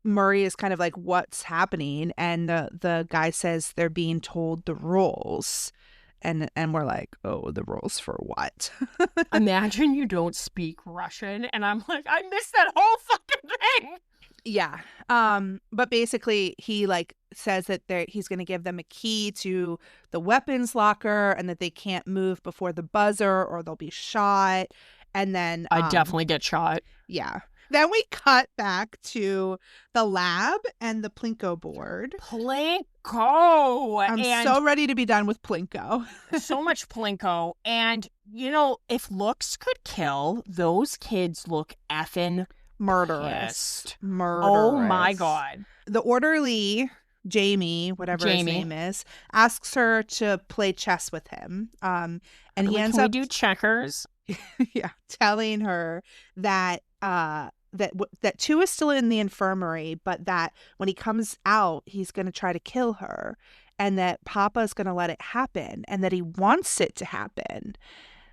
Murray is kind of like, what's happening? And the guy says they're being told the rules. And we're like, oh, the rules for what? Imagine you don't speak Russian, and I'm like, I missed that whole fucking thing. Yeah. But basically he like says that he's going to give them a key to the weapons locker and that they can't move before the buzzer or they'll be shot. And then I definitely get shot. yeah. Then we cut back to the lab and the Plinko board. Plinko. I'm and so ready to be done with Plinko. so much Plinko. And, you know, if looks could kill, those kids look effing Murderous. pissed. Murderous. Oh, my God. The orderly, Jamie, whatever his name is, asks her to play chess with him. And he ends up do checkers. yeah, telling her that that Tu is still in the infirmary, but that when he comes out, he's going to try to kill her, and that Papa's going to let it happen, and that he wants it to happen.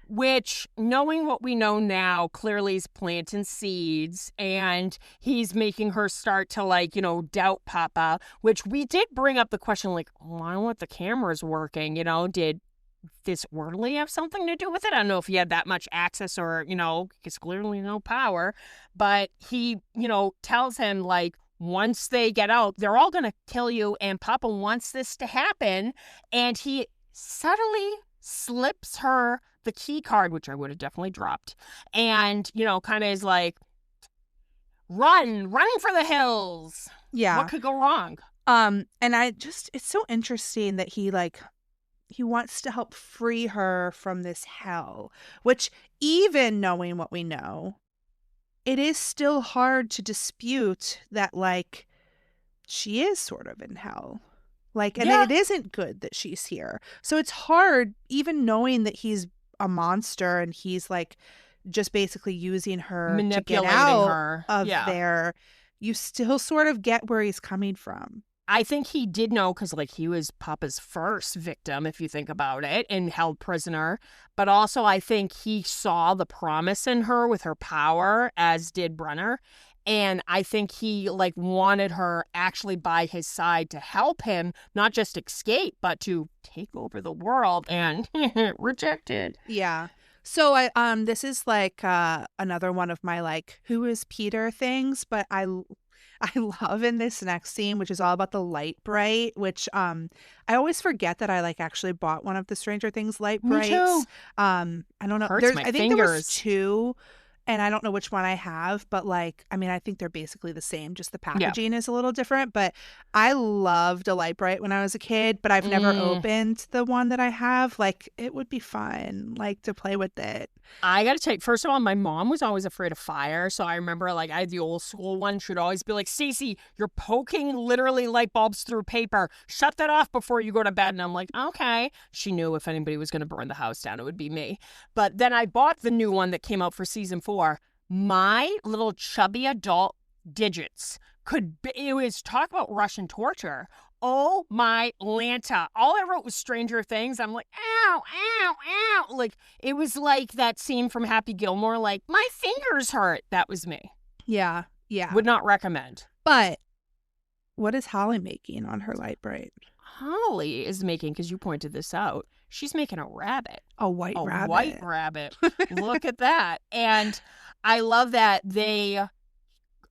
Which, knowing what we know now, clearly is planting seeds, and he's making her start to, like, you know, doubt Papa, which we did bring up the question, like, why weren't the cameras working? You know, did this orderly have something to do with it? I don't know if he had that much access or, you know, because clearly no power, but he, you know, tells him, like, once they get out, they're all going to kill you, and Papa wants this to happen, and he subtly slips her the key card, which I would have definitely dropped, and, you know, kind of is like, running for the hills. Yeah. What could go wrong? And it's so interesting that he wants to help free her from this hell, which, even knowing what we know, it is still hard to dispute that, like, she is sort of in hell. Like, and Yeah. it isn't good that she's here. So it's hard, even knowing that he's a monster and he's, like, just basically using her to get Manipulating out her. of Yeah. there. You still sort of get where he's coming from. I think he did know because, like, he was Papa's first victim, if you think about it, and held prisoner. But also, I think he saw the promise in her with her power, as did Brenner. And I think he, like, wanted her actually by his side to help him, not just escape, but to take over the world, and rejected. Yeah. So this is like another one of my, like, who is Peter things, but I love in this next scene, which is all about the light bright, which I always forget that I, like, actually bought one of the Stranger Things light Me brights. too. I don't know. Hurts my I think there was fingers. 2, and I don't know which one I have, but, like, I mean, I think they're basically the same, just the packaging is a little different. But I loved a light bright when I was a kid, but I've never opened the one that I have. Like, it would be fun, like, to play with it. I gotta tell you, first of all, my mom was always afraid of fire. So I remember, like, I had the old school one. She'd always be like, Stacey, you're poking literally light bulbs through paper. Shut that off before you go to bed. And I'm like, okay. She knew if anybody was going to burn the house down, it would be me. But then I bought the new one that came out for season 4. My little chubby adult digits it was talk about Russian torture. Oh my Lanta. All I wrote was Stranger Things. I'm like, ow, ow, ow. Like, it was like that scene from Happy Gilmore, like, my fingers hurt. That was me. Yeah. Yeah. Would not recommend. But what is Holly making on her light bright? Holly is making, because you pointed this out, she's making a rabbit. A white rabbit. White rabbit. Look at that. And I love that they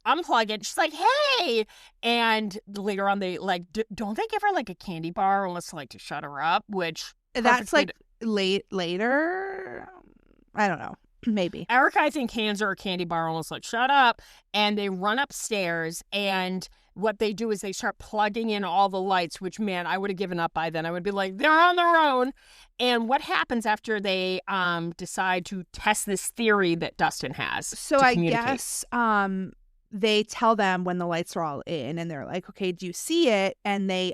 unplug it. She's like, hey. And later on, they, like, don't they give her, like, a candy bar almost, like, to shut her up? Which That's, like, later. I don't know. Maybe. Erica, I think, hands her a candy bar almost like, shut up. And they run upstairs, and what they do is they start plugging in all the lights, which, man, I would have given up by then. I would be like, they're on their own. And what happens after they decide to test this theory that Dustin has? So I guess they tell them when the lights are all in, and they're like, okay, do you see it? And they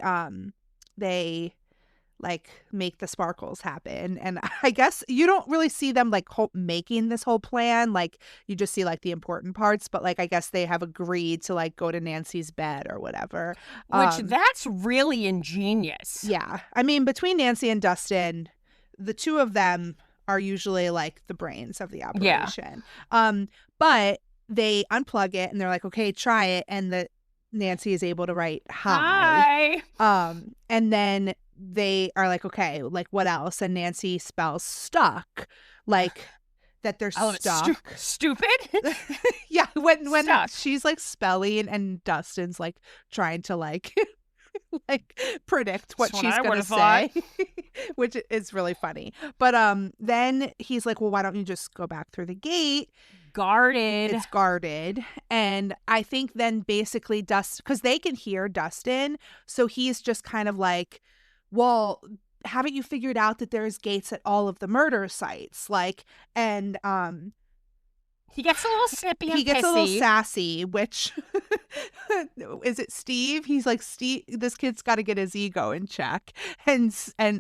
like make the sparkles happen. And I guess you don't really see them, like, making this whole plan. Like, you just see, like, the important parts, but, like, I guess they have agreed to, like, go to Nancy's bed or whatever. Which that's really ingenious. Yeah. I mean, between Nancy and Dustin, the two of them are usually, like, the brains of the operation. Yeah. But they unplug it and they're like, okay, try it. And Nancy is able to write hi. Hi. And then they are like, okay, like what else? And Nancy spells stuck, like that they're stuck. Stupid. Yeah, when Stuck. she's like spelling and Dustin's like trying to like like predict what That's what she's I gonna would've say, which is really funny. But then he's like, well, why don't you just go back through the gate? Guarded. It's guarded. And I think then basically Dustin, because they can hear Dustin, so he's just kind of like, well, haven't you figured out that there's gates at all of the murder sites? Like, and He gets a little snippy and he gets pissy. a little sassy, which is it Steve? He's like, Steve, this kid's got to get his ego in check. And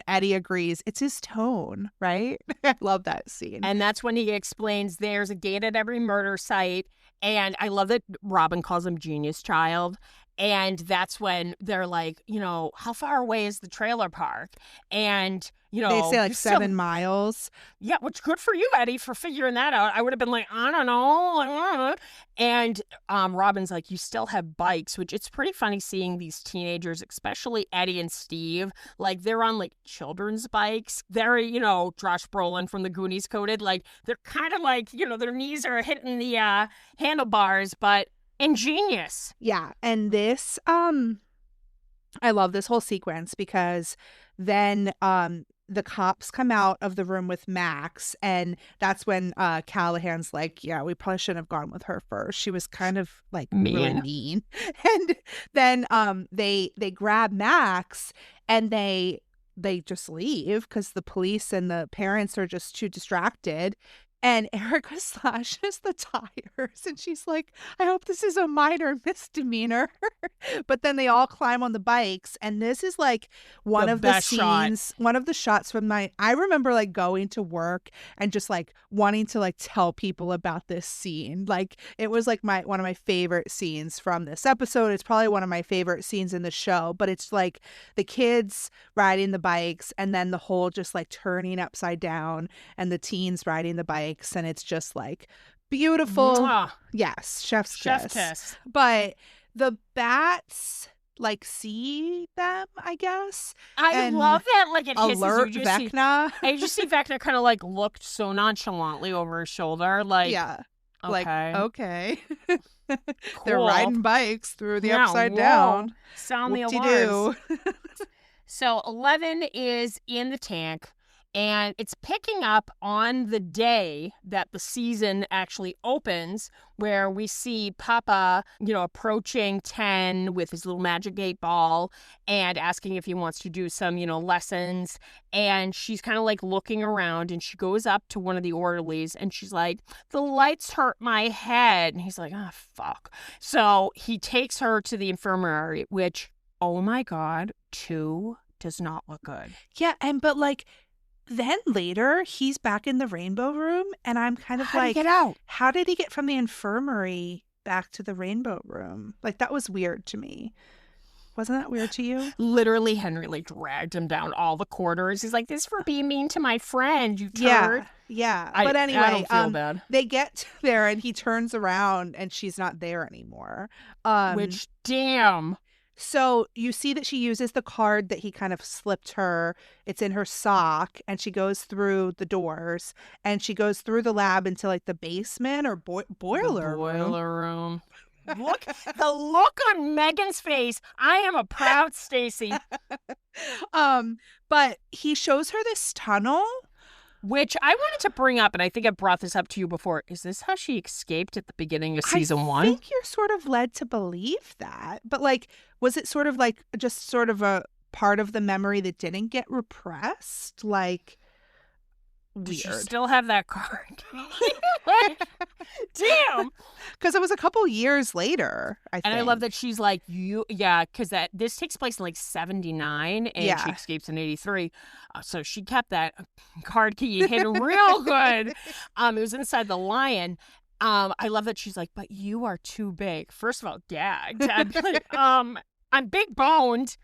Eddie agrees. It's his tone, right? I love that scene. And that's when he explains there's a gate at every murder site. And I love that Robin calls him Genius Child. And that's when they're like, you know, how far away is the trailer park? And, you know, they say like you're 7 miles. Yeah, which good for you, Eddie, for figuring that out. I would have been like, I don't know. And Robin's like, you still have bikes, which it's pretty funny seeing these teenagers, especially Eddie and Steve, like they're on like children's bikes. They're, you know, Josh Brolin from the Goonies coded. Like they're kind of like, you know, their knees are hitting the handlebars, but ingenious. Yeah. And this, I love this whole sequence because then the cops come out of the room with Max, and that's when Callahan's like, yeah, we probably shouldn't have gone with her first. She was kind of like really mean. And then they grab Max and they just leave because the police and the parents are just too distracted. And Erica slashes the tires, and she's like, I hope this is a minor misdemeanor. But then they all climb on the bikes, and this is like one of the scenes, one of the shots from I remember like going to work and just like wanting to like tell people about this scene. Like it was like one of my favorite scenes from this episode. It's probably one of my favorite scenes in the show, but it's like the kids riding the bikes and then the whole just like turning upside down and the teens riding the bike. And it's just like beautiful. Mwah. Yes, chef's kiss. But the bats like see them, I guess. I love that. Like it alert hisses. Vecna. I just see Vecna kind of like looked so nonchalantly over his shoulder. Like, yeah. Okay. Like, okay. Cool. They're riding bikes through the upside whoa. down. Sound the Whoop-de-doo. alarms. So 11 is in the tank. And it's picking up on the day that the season actually opens, where we see Papa, you know, approaching 10 with his little Magic 8 ball and asking if he wants to do some, you know, lessons. And she's kind of like looking around, and she goes up to one of the orderlies and she's like, the lights hurt my head. And he's like, oh, fuck. So he takes her to the infirmary, which, oh my God, 2 does not look good. Yeah. But like, then later, he's back in the Rainbow Room, and I'm kind of How did like, he get out? How did he get from the infirmary back to the Rainbow Room? Like, that was weird to me. Wasn't that weird to you? Literally, Henry like dragged him down all the corridors. He's like, this is for being mean to my friend, you turd. Yeah. But anyway, I don't feel bad. They get there, and he turns around, and she's not there anymore. Which, damn. So you see that she uses the card that he kind of slipped her. It's in her sock, and she goes through the doors, and she goes through the lab into like the basement or boiler room. Look, the look on Megan's face. I am a proud Stacy. But he shows her this tunnel. Which I wanted to bring up, and I think I brought this up to you before. Is this how she escaped at the beginning of season 1? I think you're sort of led to believe that. But, like, was it sort of like just sort of a part of the memory that didn't get repressed? Like, weird. Does she weird. still have that card? Like, damn. Because it was a couple years later, I think. And I love that she's like, because this takes place in like 79 and she escapes in 83. So she kept that card key hidden real good. It was inside the lion. I love that she's like, but you are too big. First of all, gagged. I'd be like, I'm big boned.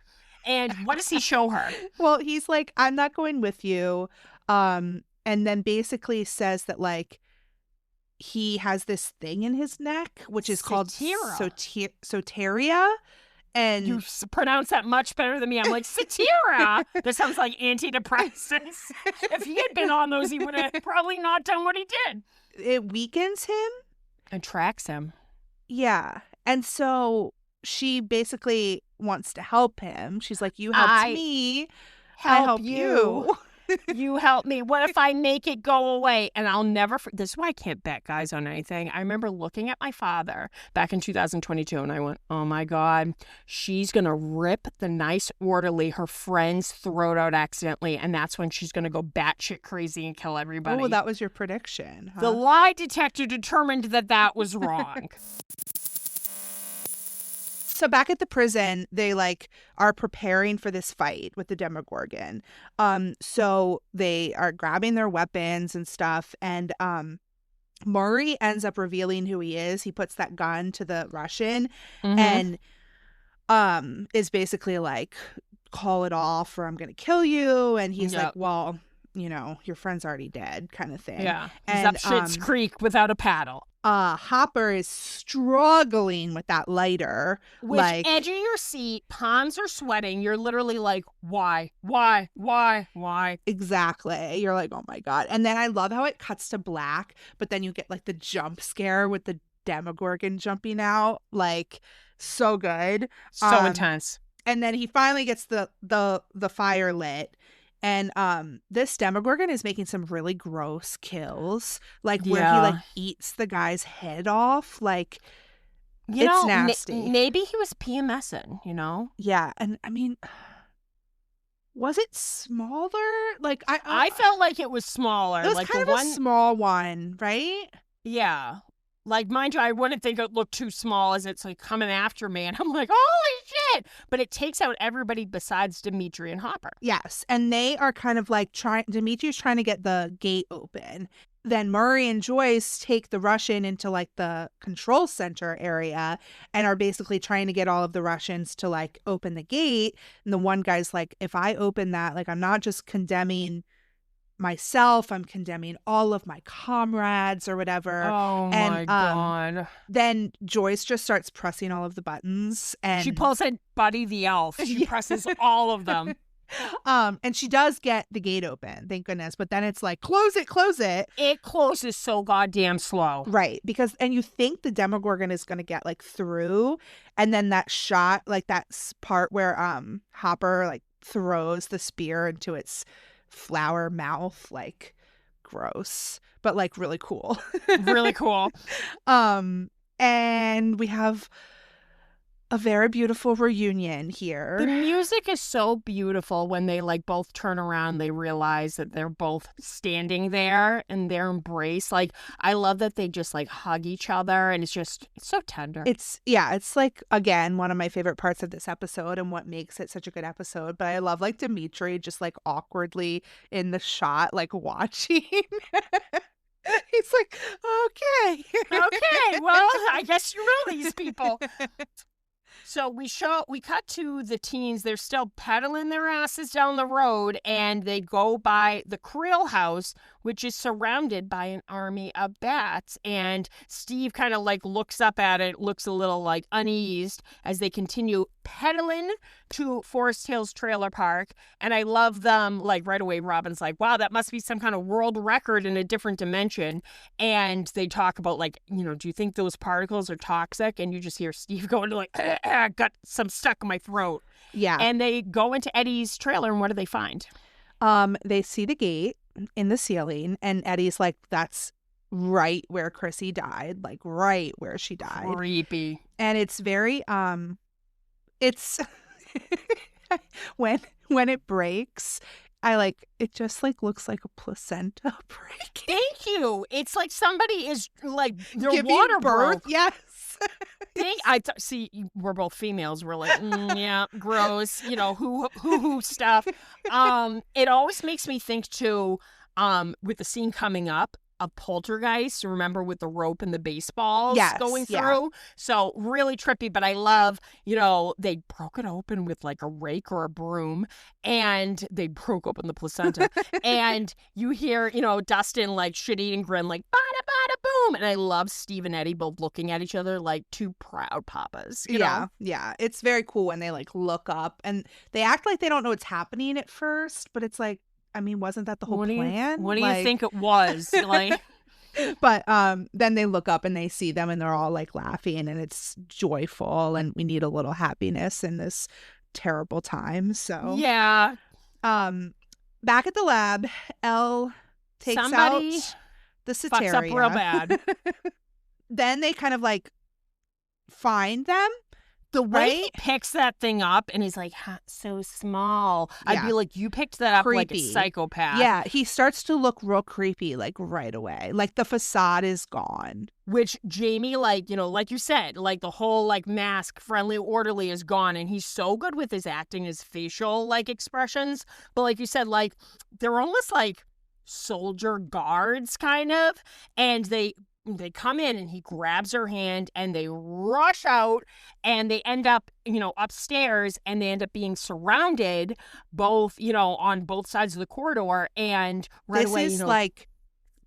And what does he show her? Well, he's like, I'm not going with you. And then basically says that, like, he has this thing in his neck, which is called soteria. And You pronounce that much better than me. I'm like, Satira. That sounds like antidepressants. If he had been on those, he would have probably not done what he did. it weakens him. Attracts him. Yeah. And so she basically wants to help him. She's like, you helped me. I help you. You help me. What if I make it go away? And I'll never. This is why I can't bet guys on anything. I remember looking at my father back in 2022, and I went, "Oh my God, she's gonna rip the nice orderly her friend's throat out accidentally, and that's when she's gonna go batshit crazy and kill everybody." Oh, that was your prediction. Huh? The lie detector determined that was wrong. So back at the prison, they like are preparing for this fight with the Demogorgon. So they are grabbing their weapons and stuff, and Murray ends up revealing who he is. He puts that gun to the Russian and is basically like, call it off or I'm gonna kill you. And he's like, well, you know, your friend's already dead, kind of thing. Yeah. He's And up Schitt's Creek without a paddle. Hopper is struggling with that lighter. With edge of your seat, palms are sweating. You're literally like, why? Exactly. You're like, oh my God. And then I love how it cuts to black, but then you get like the jump scare with the Demogorgon jumping out. Like, so good. So intense. And then he finally gets the fire lit. And this Demogorgon is making some really gross kills, like where he like eats the guy's head off. Like, it's nasty. Maybe he was PMSing, you know? Yeah, and I mean, was it smaller? Like I felt like it was smaller. It was like kind of a small one, right? Yeah. Like, mind you, I wouldn't think it looked too small as it's like coming after me. And I'm like, holy shit. But it takes out everybody besides Dimitri and Hopper. Yes. And they are kind of like Dimitri's trying to get the gate open. Then Murray and Joyce take the Russian into like the control center area and are basically trying to get all of the Russians to like open the gate. And the one guy's like, if I open that, like, I'm not just condemning myself, I'm condemning all of my comrades or whatever. Oh my God. Then Joyce just starts pressing all of the buttons and she pulls in Buddy the Elf. She presses all of them. And she does get the gate open, thank goodness. But then it's like, close it. It closes so goddamn slow. Right. Because, and you think the Demogorgon is going to get like through. And then that shot, like that part where Hopper like throws the spear into its flower mouth, like gross, but like really cool. Really cool. And we have a very beautiful reunion here. The music is so beautiful when they like both turn around, they realize that they're both standing there in their embrace. Like, I love that they just like hug each other and it's so tender. It's like, again, one of my favorite parts of this episode and what makes it such a good episode. But I love like Dimitri just like awkwardly in the shot, like watching. He's like, okay, well, I guess you know these people. So we cut to the teens. They're still pedaling their asses down the road, and they go by the Creel house, which is surrounded by an army of bats. And Steve kind of like looks up at it, looks a little like uneased as they continue pedaling to Forest Hills Trailer Park. And I love them, like right away, Robin's like, wow, that must be some kind of world record in a different dimension. And they talk about like, you know, do you think those particles are toxic? And you just hear Steve going to like, got some stuck in my throat. Yeah. And they go into Eddie's trailer, and what do they find? They see the gate in the ceiling, and Eddie's like, that's right where Chrissy died, like right where she died. Creepy. And it's very it's when it breaks, I like it just like looks like a placenta breaking. Thank you. It's like somebody is like their Giving water birth. broke. Yes. See, we're both females. We're like, yeah, gross. You know, who stuff. It always makes me think too, with the scene coming up of Poltergeist. Remember with the rope and the baseballs going through. Yeah. So really trippy. But I love, you know, they broke it open with like a rake or a broom, and they broke open the placenta. And you hear, you know, Dustin like shit-eating grin, like bada bada room. And I love Steve and Eddie both looking at each other like two proud papas. You know? Yeah. It's very cool when they like look up and they act like they don't know what's happening at first, but it's like, I mean, wasn't that the whole plan? What do you think it was? Like, but then they look up and they see them and they're all like laughing and it's joyful and we need a little happiness in this terrible time. So yeah. Back at the lab, Elle takes Somebody out the fucks Soteria. up real bad. Then they kind of like find them. The way he Right? picks that thing up and he's like, so small. I'd Yeah. be like, you picked that up like a Creepy. psychopath. Yeah, he starts to look real creepy like right away. Like the facade is gone. Which Jamie, like, you know, like you said, like the whole like mask, friendly, orderly is gone. And he's so good with his acting, his facial like expressions. But like you said, like they're almost like soldier guards kind of. And they come in and he grabs her hand and they rush out and they end up, you know, upstairs and they end up being surrounded both, you know, on both sides of the corridor. And right This away, is you know, like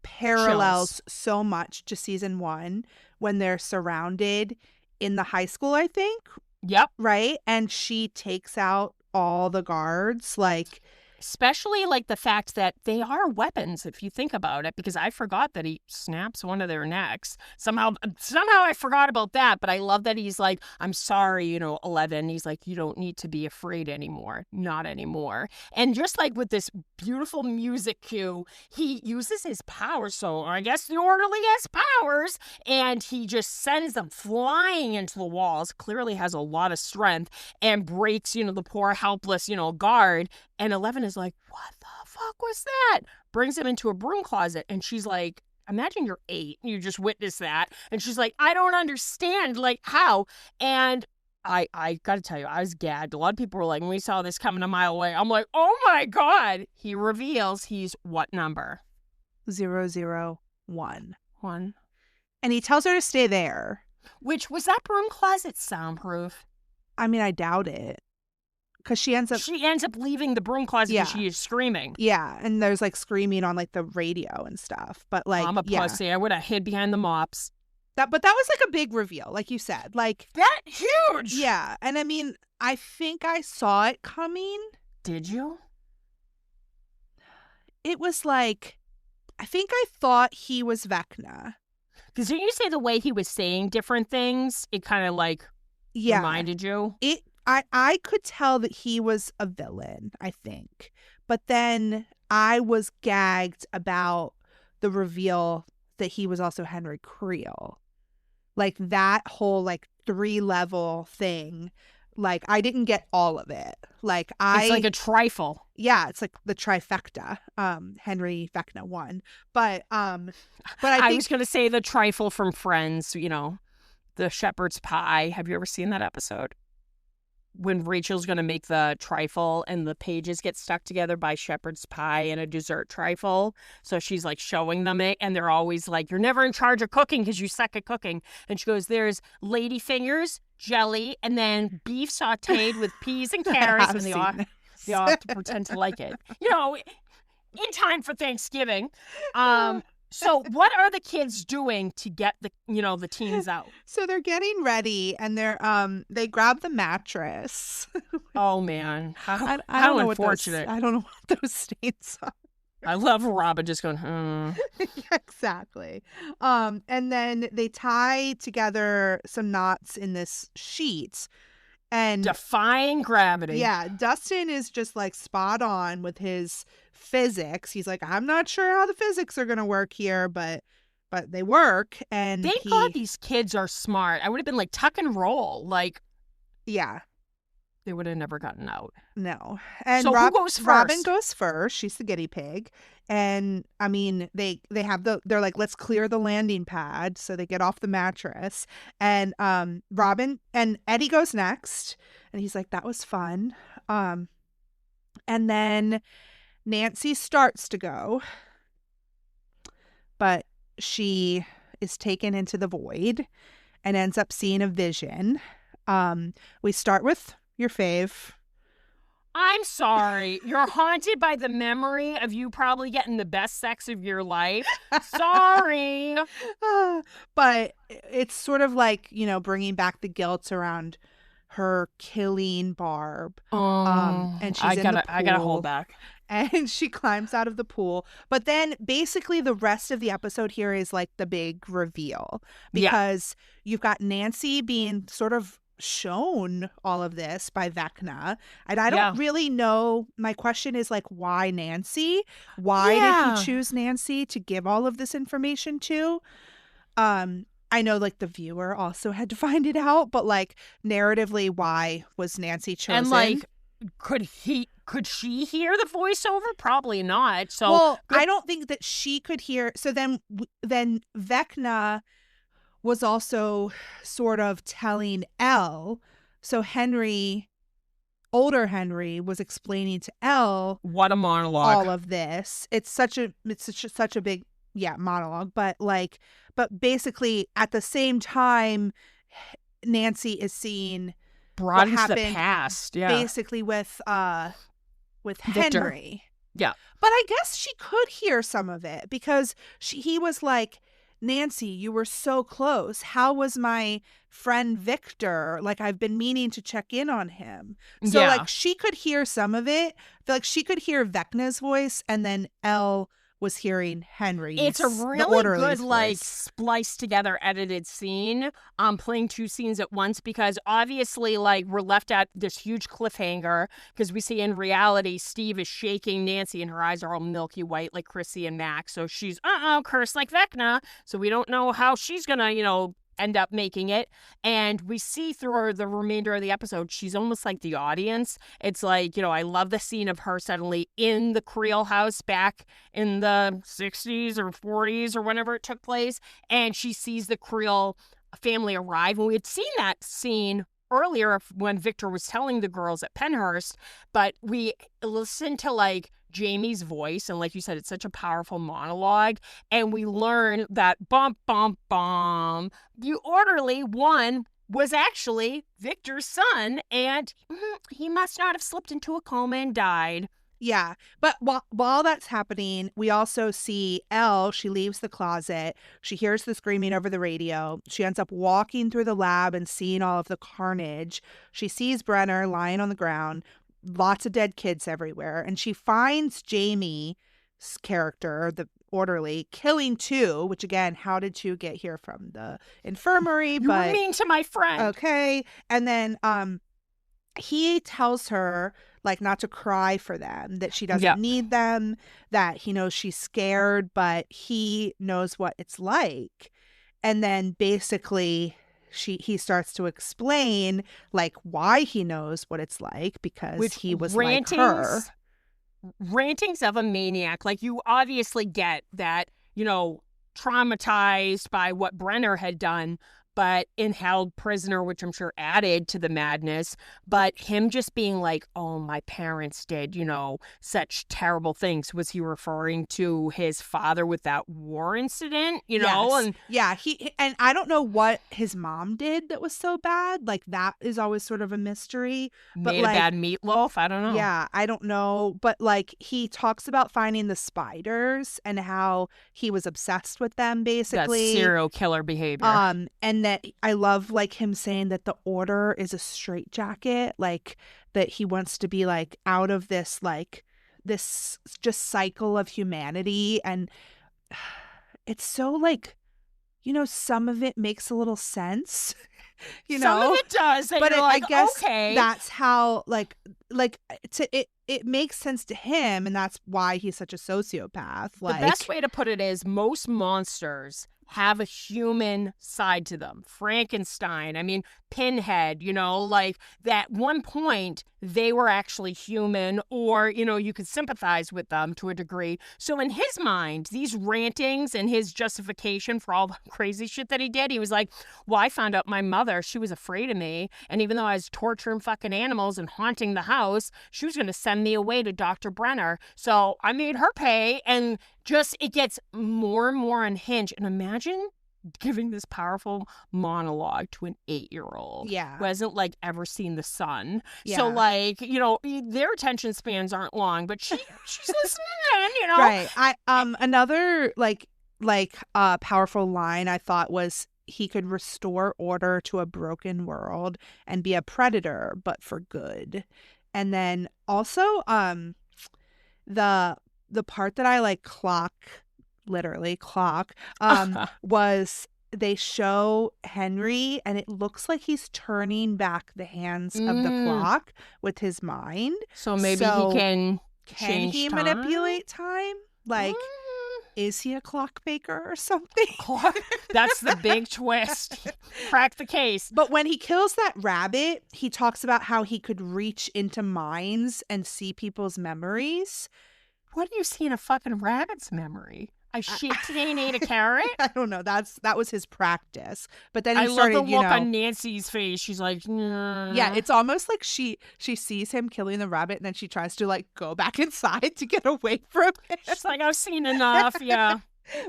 parallels chills. so much to season 1 when they're surrounded in the high school, I think, Yep. right? And she takes out all the guards. Like, Especially like the fact that they are weapons, if you think about it, because I forgot that he snaps one of their necks. Somehow I forgot about that, but I love that he's like, I'm sorry, you know, 11. He's like, you don't need to be afraid anymore. Not anymore. And just like with this beautiful music cue, he uses his powers. So I guess the orderly has powers, and he just sends them flying into the walls, clearly has a lot of strength, and breaks, you know, the poor helpless, you know, guard. And 11 is like, what the fuck was that? Brings him into a broom closet. And she's like, imagine you're 8. You just witnessed that. And she's like, I don't understand. Like, how? And I got to tell you, I was gagged. A lot of people were like, when we saw this coming a mile away, I'm like, oh my God. He reveals he's what number? 001. 1. And he tells her to stay there. Which, was that broom closet soundproof? I mean, I doubt it. Because she ends up leaving the broom closet because Yeah. she is screaming. Yeah, and there's like screaming on like the radio and stuff. But like, I'm a yeah, pussy. I would have hid behind the mops. but that was like a big reveal, like you said. Like, That huge. yeah, and I mean, I think I saw it coming. Did you? It was like, I think I thought he was Vecna. Because didn't you say the way he was saying different things, it kind of like Yeah, reminded you? I could tell that he was a villain, I think. But then I was gagged about the reveal that he was also Henry Creel. Like that whole like 3-level thing. Like I didn't get all of it. Like It's like a trifle. yeah, it's like the trifecta. Henry Vecna 1. But I I think was going to say the trifle from Friends, you know, the shepherd's pie. Have you ever seen that episode? When Rachel's going to make the trifle and the pages get stuck together by shepherd's pie and a dessert trifle. So she's like showing them it and they're always like, you're never in charge of cooking because you suck at cooking. And she goes, there's lady fingers, jelly, and then beef sauteed with peas and carrots. And they all have to pretend to like it. You know, in time for Thanksgiving. So what are the kids doing to get the, you know, the teens out? So they're getting ready and they grab the mattress. Oh man, I how don't know unfortunate. I don't know what those stains are. I love Robin just going, Yeah, exactly. And then they tie together some knots in this sheet. And defying gravity. yeah, Dustin is just like spot on with his physics. He's like, I'm not sure how the physics are going to work here, but they work. And Thank God these kids are smart. I would have been like tuck and roll. Like yeah, they would have never gotten out. no. And So who goes Robin first? goes first. She's the guinea pig. And I mean, they're like, let's clear the landing pad. So they get off the mattress. And Robin and Eddie goes next. And he's like, that was fun. And then Nancy starts to go. But she is taken into the void and ends up seeing a vision. We start with your fave. I'm sorry. You're haunted by the memory of you probably getting the best sex of your life. Sorry. But it's sort of like, bringing back the guilt around her killing Barb. And she's in the pool. I gotta hold back. And she climbs out of the pool. But then basically the rest of the episode here is like the big reveal. Because you've got Nancy being sort of shown all of this by Vecna. And I don't really know. My question is like, why Nancy? Why did he choose Nancy to give all of this information to? I know like the viewer also had to find it out, but like narratively, why was Nancy chosen? And like, could she hear the voiceover? Probably not. So well, I don't think that she could hear. So then Vecna was also sort of telling Elle. So older Henry was explaining to Elle what a monologue. All of this. It's such a big monologue, but basically at the same time Nancy is seeing broadens what happened the past, basically with Victor. Henry. Yeah. But I guess she could hear some of it because he was like, Nancy, you were so close. How was my friend Victor? Like, I've been meaning to check in on him. So like she could hear some of it. I feel like she could hear Vecna's voice, and then Elle was hearing Henry's. It's a really good, voice. like, spliced together edited scene, playing two scenes at once, because obviously, like, we're left at this huge cliffhanger because we see in reality Steve is shaking Nancy and her eyes are all milky white like Chrissy and Max. So she's, cursed like Vecna. So we don't know how she's gonna, end up making it. And we see through the remainder of the episode, she's almost like the audience. It's like, I love the scene of her suddenly in the Creel house back in the 60s or 40s or whenever it took place. And she sees the Creel family arrive. And we had seen that scene earlier when Victor was telling the girls at Penhurst, but we listened to like Jamie's voice, and like you said, it's such a powerful monologue, and we learn that bum bum bum, the orderly one was actually Victor's son, and he must not have slipped into a coma and died. Yeah, but while that's happening, we also see Elle. She leaves the closet. She hears the screaming over the radio. She ends up walking through the lab and seeing all of the carnage. She sees Brenner lying on the ground, lots of dead kids everywhere, and she finds Jamie's character, the orderly, killing two, which again, how did two get here from the infirmary? You were mean to my friend. Okay, and then he tells her like not to cry for them, that she doesn't need them, that he knows she's scared, but he knows what it's like. And then basically he starts to explain like why he knows what it's like, because he was like her. Rantings of a maniac. Like, you obviously get that, traumatized by what Brenner had done, but held prisoner, which I'm sure added to the madness. But him just being like, oh, my parents did, such terrible things. Was he referring to his father with that war incident, Yes. And and I don't know what his mom did that was so bad. Like, that is always sort of a mystery. But made a bad meatloaf. I don't know. Yeah, I don't know. But like, he talks about finding the spiders and how he was obsessed with them, basically. That serial killer behavior. And that I love like him saying that the order is a straitjacket, like that he wants to be like out of this, like this just cycle of humanity. And it's so like, some of it makes a little sense, Some of it does. But I guess okay. That's how it makes sense to him, and that's why he's such a sociopath. Like, the best way to put it is most monsters have a human side to them. Frankenstein, I mean, Pinhead, like that one point they were actually human, or, you could sympathize with them to a degree. So in his mind, these rantings and his justification for all the crazy shit that he did, he was like, well, I found out my mother, she was afraid of me. And even though I was torturing fucking animals and haunting the house, she was going to send me away to Dr. Brenner. So I made her pay, and just it gets more and more unhinged. And imagine giving this powerful monologue to an 8-year-old Yeah. who hasn't like ever seen the sun. Yeah. So like, you know, their attention spans aren't long, but she's listening, you know. Right. I another powerful line I thought was he could restore order to a broken world and be a predator, but for good. And then also the part that I like literally clock was they show Henry and it looks like he's turning back the hands of the clock with his mind. So maybe So he can Can he change manipulate time? Like, is he a clockmaker or something? That's the big twist. Crack the case. But when he kills that rabbit, he talks about how he could reach into minds and see people's memories. What do you see in a fucking rabbit's memory? I shit today and ate a carrot? I don't know. That was his practice. But then he I started, love the look on Nancy's face. She's like, nah. Yeah, it's almost like she sees him killing the rabbit and then she tries to like go back inside to get away from him. She's like, I've seen enough. Yeah.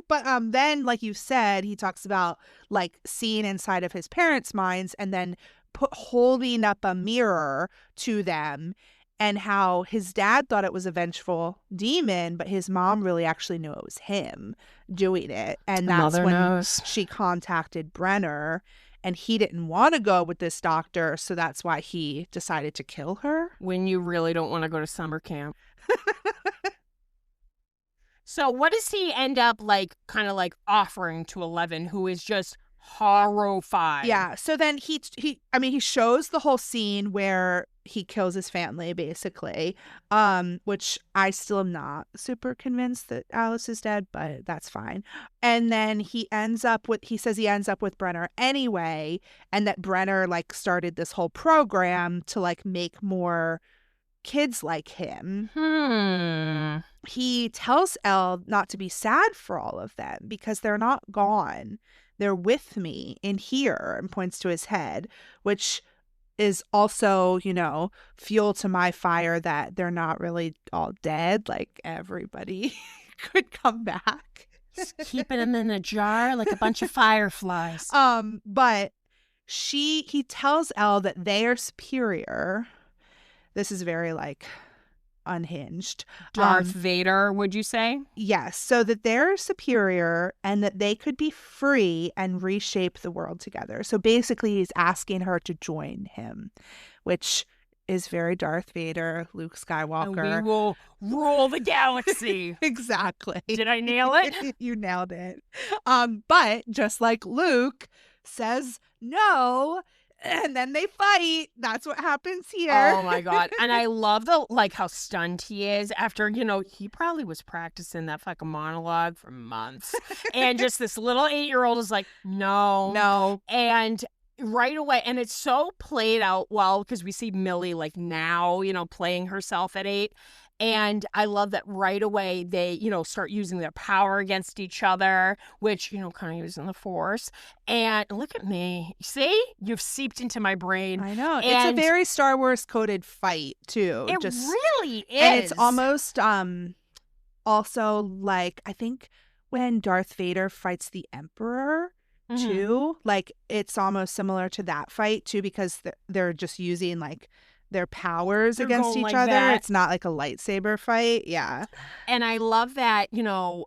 But then, like you said, he talks about like seeing inside of his parents' minds and then holding up a mirror to them, and how his dad thought it was a vengeful demon, but his mom really actually knew it was him doing it. And that's Mother when knows. she contacted Brenner, and he didn't want to go with this doctor, so that's why he decided to kill her. When you really don't want to go to summer camp. So what does he end up like kind of like offering to Eleven, who is just horrified? Yeah. So then he shows the whole scene where he kills his family, basically, which I still am not super convinced that Alice is dead, but that's fine. And then he ends up with Brenner anyway, and that Brenner like started this whole program to like make more kids like him. He tells Elle not to be sad for all of them because they're not gone. They're with me in here, and points to his head, which is also, you know, fuel to my fire that they're not really all dead. Like, everybody could come back. Just keeping them in a jar like a bunch of fireflies. But he tells Elle that they are superior. This is very like unhinged. Darth Vader, would you say? Yes, so that they're superior and that they could be free and reshape the world together. So basically he's asking her to join him, which is very Darth Vader, Luke Skywalker. And we will rule the galaxy. Exactly. Did I nail it? You nailed it. But just like Luke says no, and then they fight. That's what happens here. Oh my God. And I love how stunned he is after, you know, he probably was practicing that fucking monologue for months. And just this little 8-year-old is like, no. And right away, and it's so played out well because we see Millie like now, you know, playing herself at 8. And I love that right away they, you know, start using their power against each other, which, you know, kind of using the Force. And look at me. See? You've seeped into my brain. I know. And it's a very Star Wars coded fight, too. It really is. And it's almost also like, I think when Darth Vader fights the Emperor, too, like it's almost similar to that fight, too, because they're just using like their powers against each other. That. It's not like a lightsaber fight. Yeah. And I love that, you know,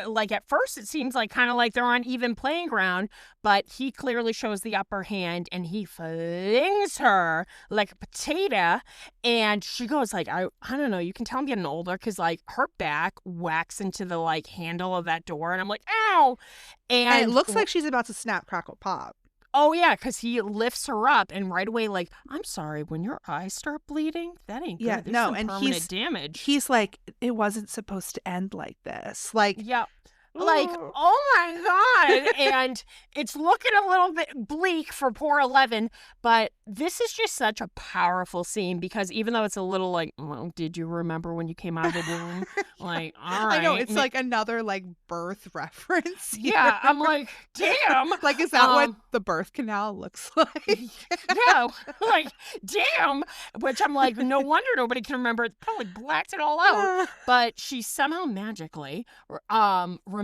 like at first it seems like kind of like they're on even playing ground, but he clearly shows the upper hand and he flings her like a potato, and she goes like, I don't know, you can tell I'm getting older because like her back whacks into the like handle of that door, and I'm like, ow. And it looks like she's about to snap, crackle, pop. Oh, yeah, because he lifts her up and right away, like, I'm sorry, when your eyes start bleeding, that ain't good. Yeah, There's no, some and permanent damage. He's like, it wasn't supposed to end like this. Like, yeah. Like, oh my God. And it's looking a little bit bleak for poor 11, but this is just such a powerful scene because even though it's a little like, well, did you remember when you came out of the womb? Like, all right. I know, it's like another like birth reference here. Yeah, I'm like, damn. Like, is that what the birth canal looks like? No, like, damn. Which I'm like, no wonder nobody can remember. It probably blacked it all out. But she somehow magically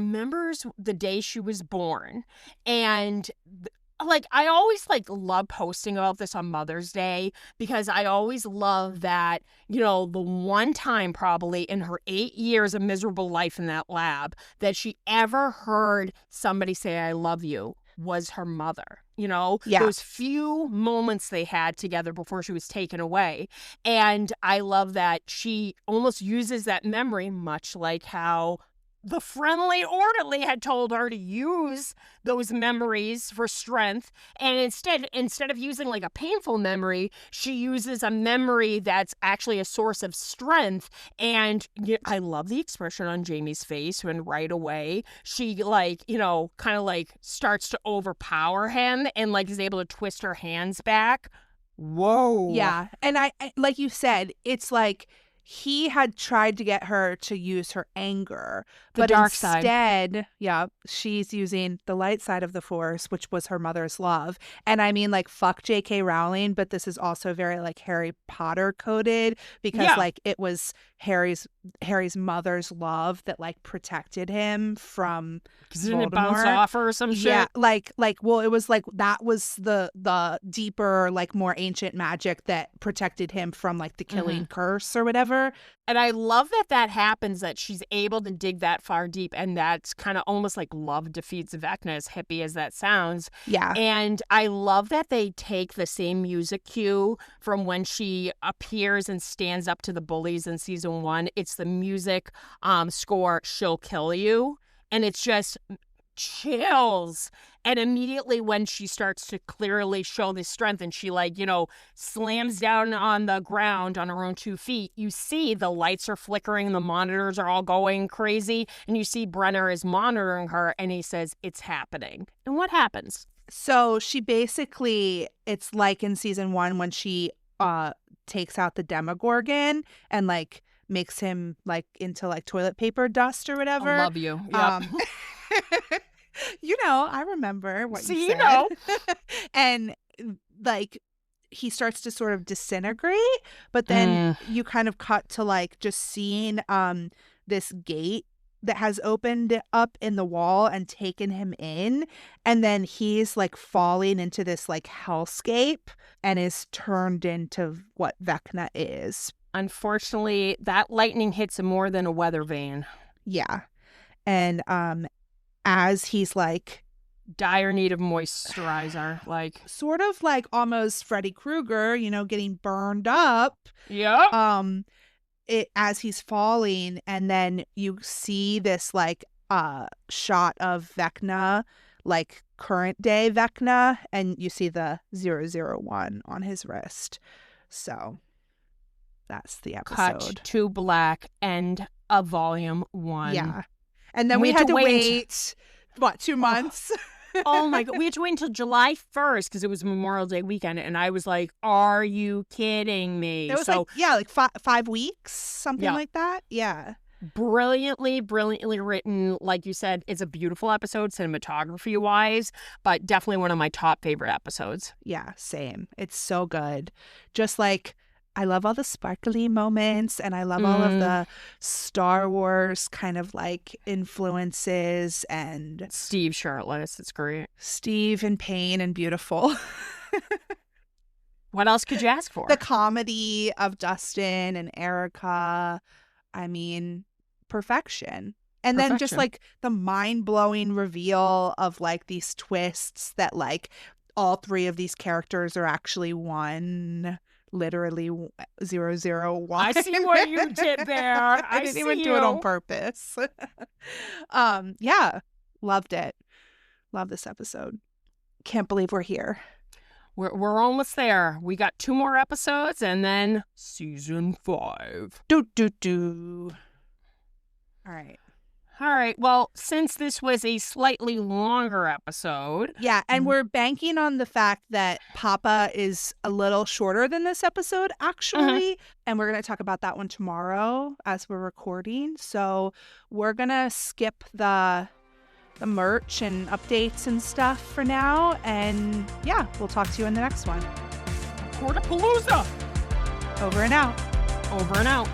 remembers the day she was born. And like, I always like love posting about this on Mother's Day because I always love that, you know, the one time probably in her 8 years of miserable life in that lab that she ever heard somebody say, I love you, was her mother. You know, those few moments they had together before she was taken away. And I love that she almost uses that memory, much like how the friendly orderly had told her to use those memories for strength. And instead of using like a painful memory, she uses a memory that's actually a source of strength. And I love the expression on Jamie's face when right away she like, you know, kind of like starts to overpower him and like is able to twist her hands back. Whoa. Yeah. And I like you said, it's like he had tried to get her to use her anger, but dark instead, she's using the light side of the Force, which was her mother's love. And I mean, like, fuck J.K. Rowling, but this is also very like Harry Potter coded because like it was Harry's mother's love that like protected him from Voldemort. Didn't it bounce off her or some shit? Yeah, like well, it was like that was the deeper, like more ancient magic that protected him from like the killing curse or whatever. And I love that happens, that she's able to dig that far deep, and that's kind of almost like love defeats Vecna, as hippie as that sounds. Yeah. And I love that they take the same music cue from when she appears and stands up to the bullies in season 1. It's the music score, She'll Kill You. And it's just chills. And immediately when she starts to clearly show this strength and she like, you know, slams down on the ground on her own 2 feet, you see the lights are flickering, the monitors are all going crazy, and you see Brenner is monitoring her and he says, it's happening. And what happens? So she basically, it's like in season 1 when she takes out the Demogorgon and like makes him like into like toilet paper dust or whatever. I love you. Yep. You know, I remember what you said. You know. And like he starts to sort of disintegrate, but then you kind of cut to like just seeing this gate that has opened up in the wall and taken him in, and then he's like falling into this like hellscape and is turned into what Vecna is. Unfortunately, that lightning hits him more than a weather vane. Yeah. And as he's like dire need of moisturizer, like sort of like almost Freddy Krueger, you know, getting burned up. Yeah. As he's falling, and then you see this like shot of Vecna, like current day Vecna, and you see the 001 on his wrist. So that's the episode. Cut to black, end of volume 1. Yeah. And then we had to wait, what, 2 months? Oh my God. We had to wait until July 1st because it was Memorial Day weekend. And I was like, are you kidding me? It was like 5 weeks, something like that. Yeah. Brilliantly written. Like you said, it's a beautiful episode cinematography wise, but definitely one of my top favorite episodes. Yeah, same. It's so good. Just like, I love all the sparkly moments, and I love all of the Star Wars kind of like influences, and Steve shirtless. It's great. Steve in pain and beautiful. What else could you ask for? The comedy of Dustin and Erica. I mean, perfection. And then just like the mind-blowing reveal of like these twists that like all 3 of these characters are actually one. Literally 001. I see what you did there. I didn't even do it on purpose. Yeah, loved it. Love this episode. Can't believe we're here. We're almost there. We got 2 more episodes and then season 5. Do. All right. All right. Well, since this was a slightly longer episode. Yeah, and we're banking on the fact that Papa is a little shorter than this episode, actually. And we're going to talk about that one tomorrow as we're recording. So we're going to skip the merch and updates and stuff for now. And yeah, we'll talk to you in the next one. Portapalooza! Over and out. Over and out.